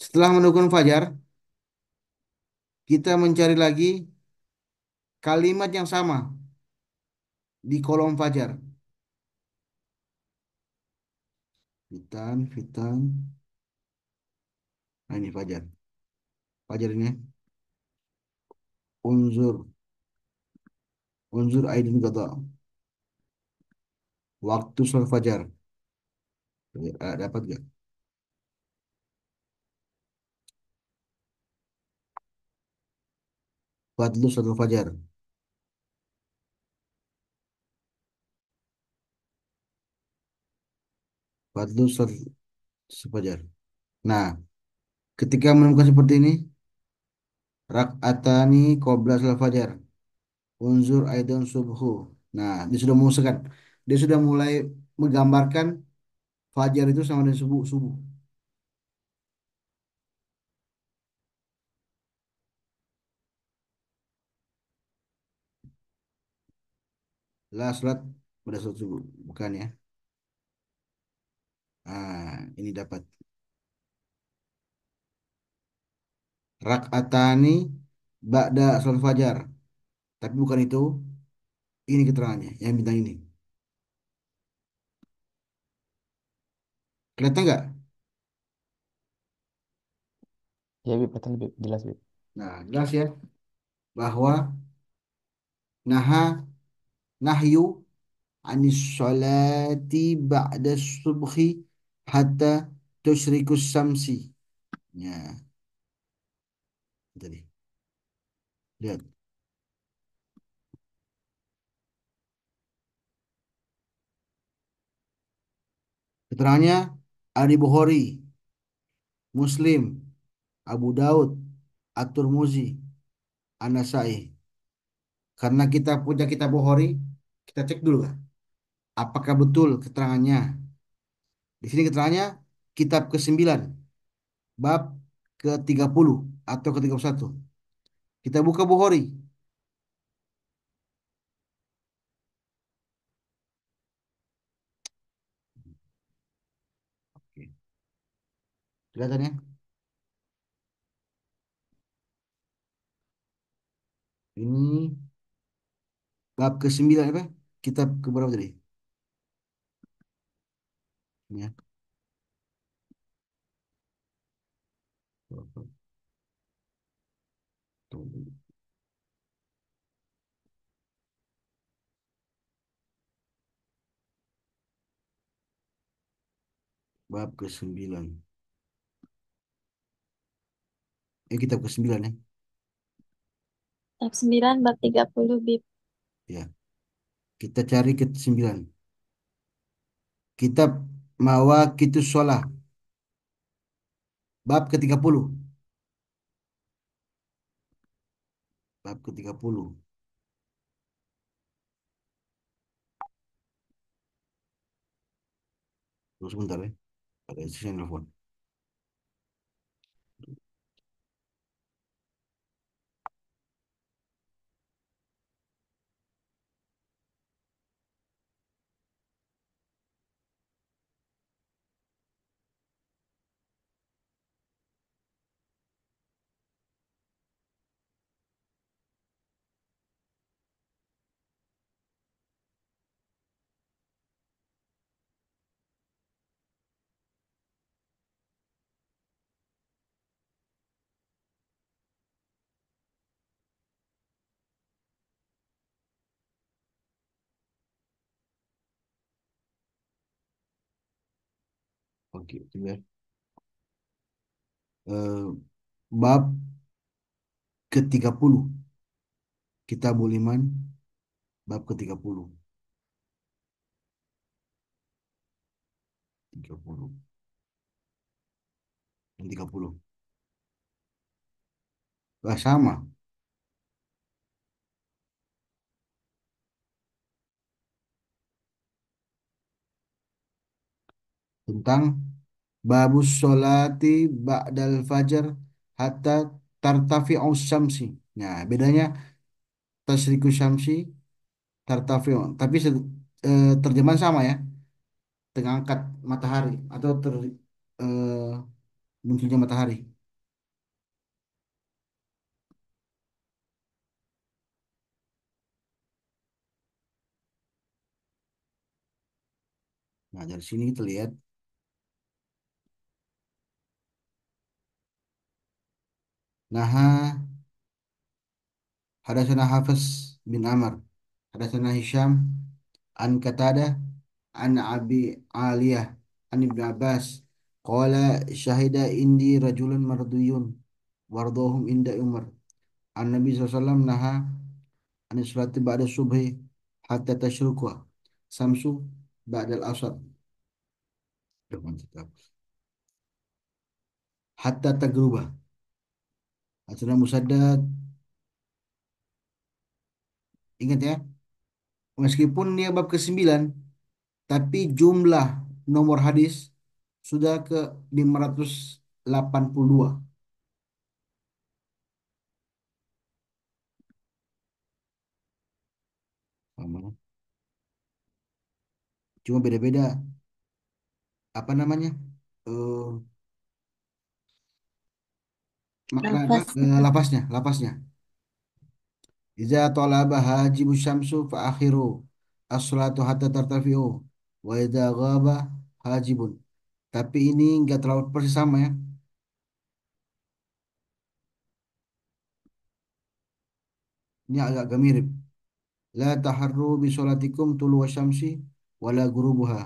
setelah menemukan fajar, kita mencari lagi kalimat yang sama di kolom fajar. Fitan, fitan. Nah, ini fajar. Fajar ini. Unzur. Unzur aidin qada. Waktu sholat fajar. Dapat gak? Fadlu sholat fajar. Fadlu sefajar. Nah, ketika menemukan seperti ini, rak'atani qabla salat fajar. Unzur aidan subhu. Nah, dia sudah memusahkan. Dia sudah mulai menggambarkan fajar itu sama dengan subuh subuh. La salat pada salat subuh, bukan ya? Ini dapat rak'atani ba'da salat fajar. Tapi bukan itu. Ini keterangannya, yang bintang ini. Kelihatan nggak? Ya, Bib, betul, Bib. Jelas, Bib. Nah, jelas ya bahwa naha nahyu anis sholati ba'da subhi hatta tusyrikus samsi. Ya, tadi. Lihat. Keterangannya Ari Bukhari, Muslim, Abu Daud, At-Tirmidzi, An-Nasai. Karena kita punya kitab Bukhari, kita cek dulu kan, apakah betul keterangannya. Di sini keterangannya kitab ke-9, bab ke-30 atau ke-31. Kita buka Bukhari. Oke. Kelihatan ya? Ini bab ke-9 apa? Kitab ke berapa tadi? Ini ya. Bab ke-9. Kitab ke-9 ya. Bab 9 bab 30 bib. Ya. Kita cari ke-9. Kitab Mawaqitus Shalah. Bab ke-30. Bab ke-30. Tunggu sebentar ya. Ada istri yang telepon. Oke, tunggu ya. Eh, bab ke-30. Kitabul Iman. Bab ke-30. 30. Dan 30. Bah, sama. Tentang babus sholati ba'dal fajar hatta tartafi'us syamsi. Nah, bedanya tasriku syamsi, tartafi'u. Tapi terjemahan sama ya. Terangkat matahari atau eh, munculnya matahari. Nah, dari sini kita lihat. Nah, hadatsana Hafiz bin Amr. Hadatsana Hisham an Qatadah an Abi Aliyah an Ibnu Abbas qala syahida indi rajulun marduyun wardohum inda Umar. An Nabi SAW naha an salati ba'da subhi hatta tashruqa samsu ba'da al-asr. Depan tetap. Hatta tagruba. Asana musaddad. Ingat ya, meskipun dia bab ke-9, tapi jumlah nomor hadis sudah ke 582. Sama. Cuma beda-beda apa namanya? Eh makna apa? Nafas. Lapasnya. Iza talaba hajibu syamsu fa akhiru as-salatu hatta tartafi'u wa idza ghaba hajibun. Tapi ini enggak terlalu persis sama ya. Ini agak mirip. La taharru bi sholatikum tulu wasyamsi wala gurubuha.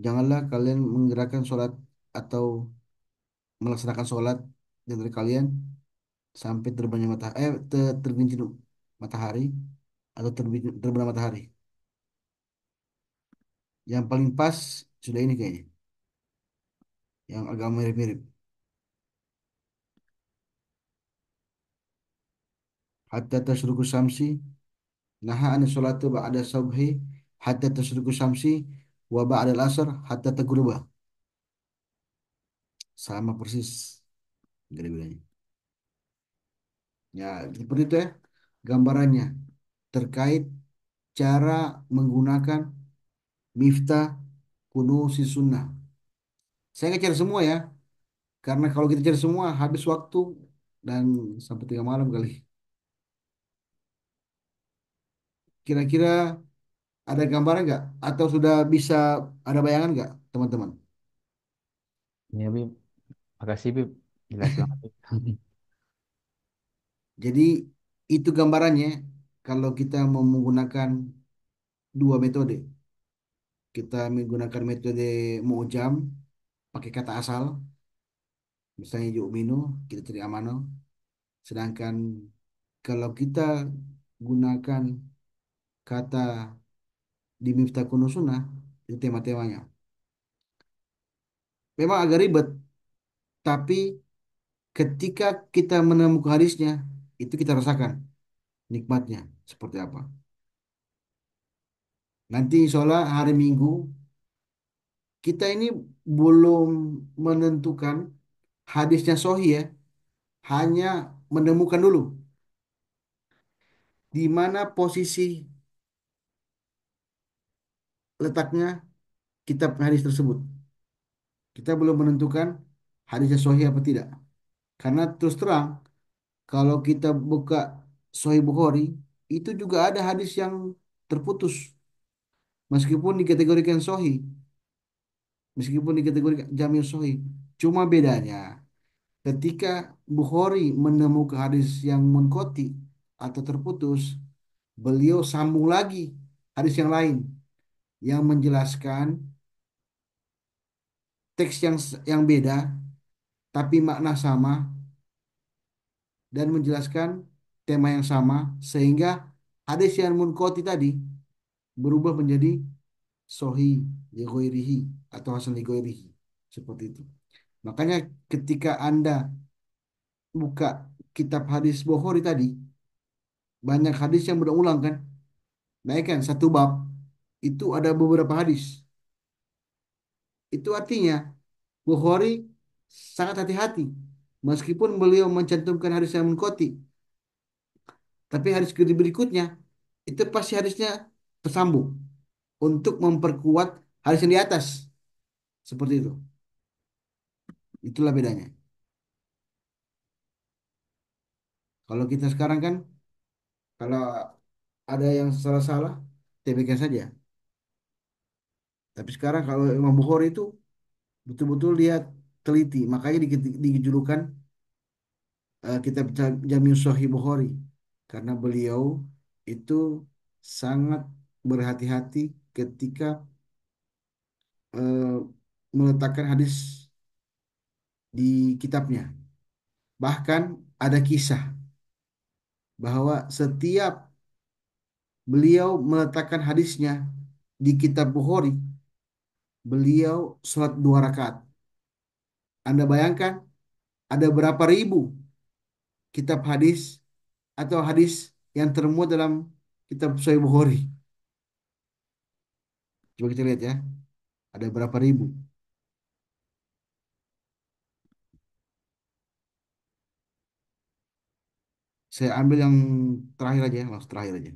Janganlah kalian menggerakkan sholat atau melaksanakan sholat dari kalian sampai terbitnya matahari, tergelincir matahari atau terbenam matahari. Yang paling pas sudah ini kayaknya, yang agak mirip-mirip. Hatta tasruku samsi, naha an sholatu ba'da subhi hatta tasruku samsi wa ba'da al-asr hatta tagruba. Sama persis, gak ada bedanya. Ya, seperti itu ya gambarannya terkait cara menggunakan miftah kunusi sunnah. Saya nggak cari semua ya, karena kalau kita cari semua habis waktu dan sampai 3 malam kali. Kira-kira ada gambaran nggak? Atau sudah bisa ada bayangan nggak, teman-teman? Ya, Bib. Makasih, Bib. Jelas banget, Bib. Jadi itu gambarannya kalau kita mau menggunakan dua metode. Kita menggunakan metode mu'jam pakai kata asal, misalnya yu'minu, kita cari amano. Sedangkan kalau kita gunakan kata di Miftah Kunus Sunnah, itu tema-temanya. Memang agak ribet, tapi ketika kita menemukan hadisnya, itu kita rasakan nikmatnya seperti apa. Nanti insya Allah hari Minggu, kita ini belum menentukan hadisnya sahih ya, hanya menemukan dulu di mana posisi letaknya kitab hadis tersebut. Kita belum menentukan hadisnya sahih apa tidak. Karena terus terang, kalau kita buka Sahih Bukhari, itu juga ada hadis yang terputus. Meskipun dikategorikan sahih, meskipun dikategorikan jami sahih. Cuma bedanya, ketika Bukhari menemukan hadis yang munqati atau terputus, beliau sambung lagi hadis yang lain yang menjelaskan teks yang beda tapi makna sama dan menjelaskan tema yang sama sehingga hadis yang munqati tadi berubah menjadi sahih li ghairihi atau hasan li ghairihi seperti itu. Makanya ketika Anda buka kitab hadis Bukhari tadi, banyak hadis yang berulang kan? Baik kan, satu bab itu ada beberapa hadis. Itu artinya Bukhari sangat hati-hati. Meskipun beliau mencantumkan hadis yang munqati, tapi hadis berikutnya itu pasti hadisnya tersambung untuk memperkuat hadis yang di atas. Seperti itu. Itulah bedanya. Kalau kita sekarang kan, kalau ada yang salah-salah, TBK saja. Tapi sekarang kalau Imam Bukhari itu betul-betul dia teliti. Makanya dijulukan kitab Jami' Sahih Bukhari. Karena beliau itu sangat berhati-hati ketika eh, meletakkan hadis di kitabnya. Bahkan ada kisah bahwa setiap beliau meletakkan hadisnya di kitab Bukhari, beliau sholat 2 rakaat. Anda bayangkan ada berapa ribu kitab hadis atau hadis yang termuat dalam kitab Sahih Bukhari. Coba kita lihat ya, ada berapa ribu. Saya ambil yang terakhir aja, langsung terakhir aja.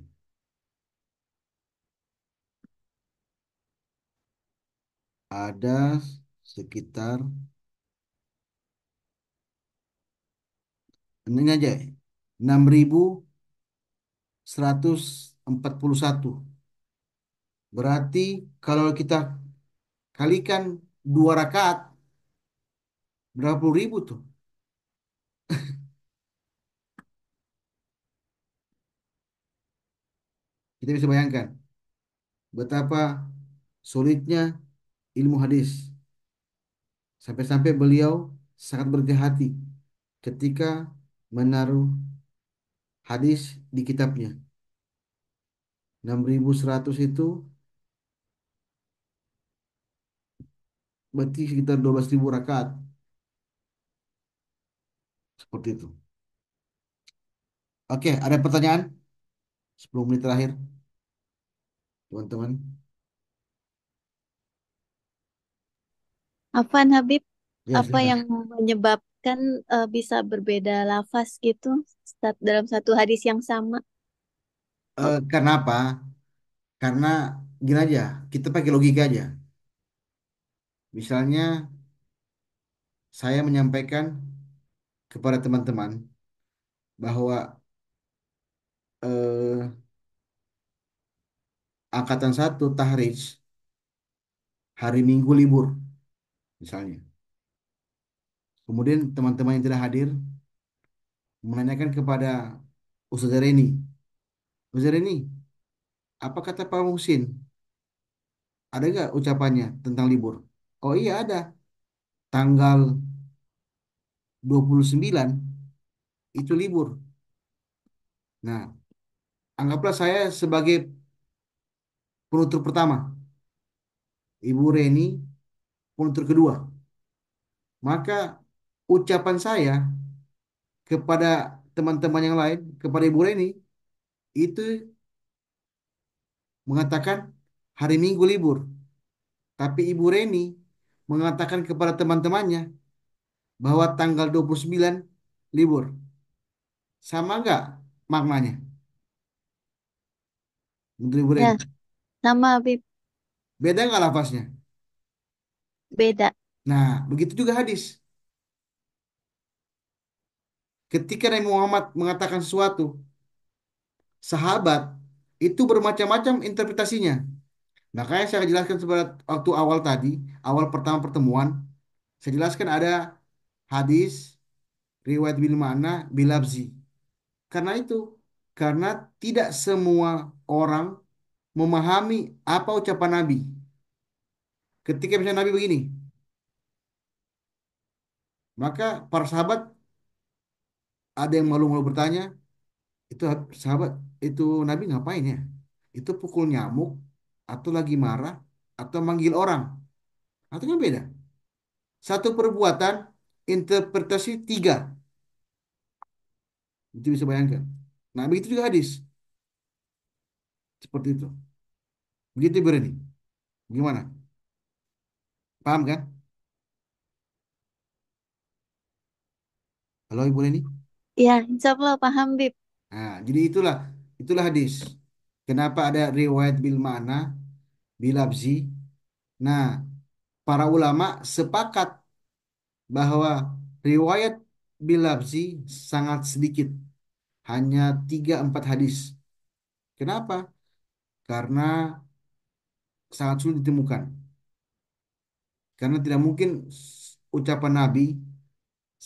Ada sekitar ini aja 6.141. Berarti kalau kita kalikan 2 rakaat, berapa puluh ribu tuh? Kita bisa bayangkan betapa sulitnya ilmu hadis. Sampai-sampai beliau sangat berhati-hati ketika menaruh hadis di kitabnya. 6.100 itu berarti sekitar 12.000 rakaat. Seperti itu. Oke, ada pertanyaan? 10 menit terakhir, teman-teman. Afwan Habib, Ya, apa yang silakan. menyebabkan bisa berbeda lafaz gitu dalam satu hadis yang sama? Karena apa? Karena gini aja, kita pakai logika aja. Misalnya saya menyampaikan kepada teman-teman bahwa eh, angkatan 1 Tahrij hari Minggu libur, misalnya. Kemudian teman-teman yang tidak hadir menanyakan kepada Ustaz Reni, Ustaz Reni, apa kata Pak Muhsin? Ada nggak ucapannya tentang libur? Oh iya ada. Tanggal 29 itu libur. Nah, anggaplah saya sebagai penutur pertama, Ibu Reni penutur kedua. Maka ucapan saya kepada teman-teman yang lain, kepada Ibu Reni, itu mengatakan hari Minggu libur. Tapi Ibu Reni mengatakan kepada teman-temannya bahwa tanggal 29 libur. Sama nggak maknanya? Menurut Ibu Ya, Reni. sama Habib, Beda nggak lafaznya? beda. Nah, begitu juga hadis. Ketika Nabi Muhammad mengatakan sesuatu, sahabat itu bermacam-macam interpretasinya. Makanya saya jelaskan seperti waktu awal tadi, awal pertama pertemuan, saya jelaskan ada hadis riwayat bil ma'na bilabzi. Karena itu, karena tidak semua orang memahami apa ucapan Nabi. Ketika misalnya Nabi begini, maka para sahabat ada yang malu-malu bertanya, itu sahabat, itu Nabi ngapain ya? Itu pukul nyamuk, atau lagi marah, atau manggil orang. Atau kan beda. Satu perbuatan, interpretasi tiga. Itu bisa bayangkan. Nah, begitu juga hadis. Seperti itu. Begitu berani. Gimana? Paham kan? Halo Ibu Reni? Ya, insya Allah paham Bib. Nah, jadi itulah hadis. Kenapa ada riwayat bil ma'na, bilabzi? Nah, para ulama sepakat bahwa riwayat bilabzi sangat sedikit, hanya 3-4 hadis. Kenapa? Karena sangat sulit ditemukan. Karena tidak mungkin ucapan Nabi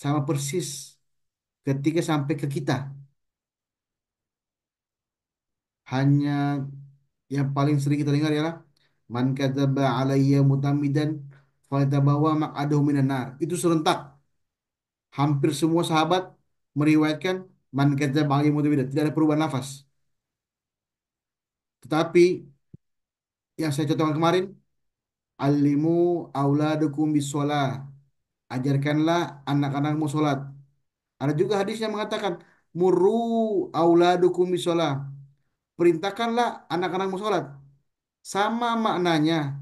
sama persis ketika sampai ke kita. Hanya yang paling sering kita dengar ialah man kadzaba alayya mutamidan faltabawa maq'adahu minan nar. Itu serentak. Hampir semua sahabat meriwayatkan man kadzaba alayya mutamidan. Tidak ada perubahan nafas. Tetapi yang saya contohkan kemarin, Alimu auladukum bisolah. Ajarkanlah anak-anakmu sholat. Ada juga hadis yang mengatakan murru auladukum bisolah. Perintahkanlah anak-anakmu sholat. Sama maknanya,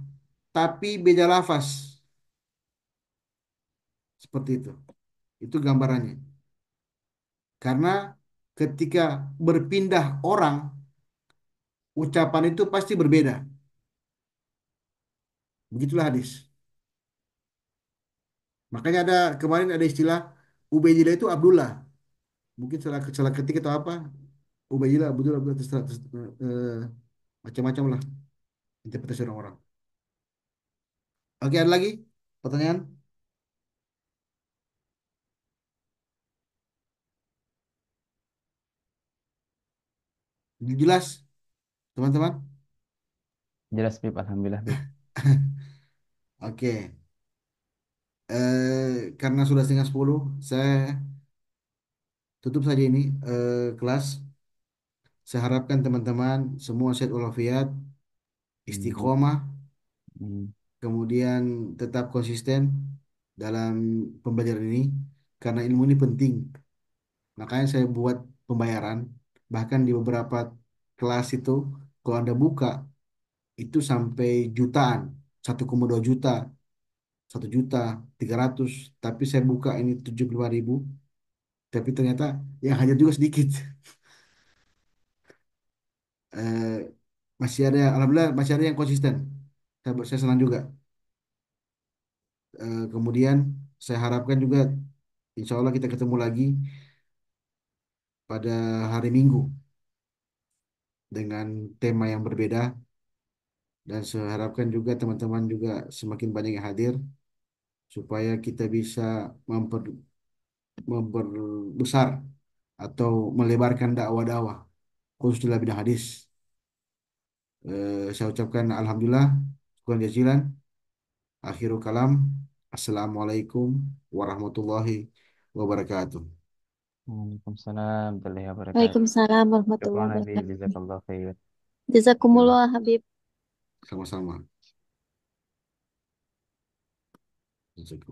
tapi beda lafaz. Seperti itu. Itu gambarannya. Karena ketika berpindah orang, ucapan itu pasti berbeda. Begitulah hadis. Makanya ada kemarin ada istilah Ubaidillah itu Abdullah. Mungkin salah ketik atau apa. Ubaidillah, Abdullah, Abdullah macam-macam lah interpretasi orang-orang. Oke, ada lagi pertanyaan? Jelas, teman-teman? Jelas, Bib. Alhamdulillah, Bib. Oke. Karena sudah setengah 10, saya tutup saja ini kelas. Saya harapkan teman-teman semua sehat walafiat, Hmm. istiqomah, Hmm. kemudian tetap konsisten dalam pembelajaran ini karena ilmu ini penting. Makanya saya buat pembayaran. Bahkan di beberapa kelas itu, kalau Anda buka, itu sampai jutaan, 1,2 juta, 1.300.000. Tapi saya buka ini 75.000. Tapi ternyata yang hadir juga sedikit. Eh, masih ada, alhamdulillah masih ada yang konsisten. Saya senang juga. Kemudian saya harapkan juga, insya Allah kita ketemu lagi pada hari Minggu dengan tema yang berbeda. Dan saya harapkan juga teman-teman juga semakin banyak yang hadir supaya kita bisa memperbesar atau melebarkan dakwah-dakwah khusus dalam bidang hadis. Saya ucapkan alhamdulillah, syukran jazilan. Akhirul kalam. Assalamualaikum warahmatullahi wabarakatuh. Waalaikumsalam warahmatullahi wabarakatuh. Waalaikumsalam Syukran, warahmatullahi Habib. wabarakatuh. Jazakallah khair. Ya, Jazakumullah Habib. sama-sama. Jazakumullah.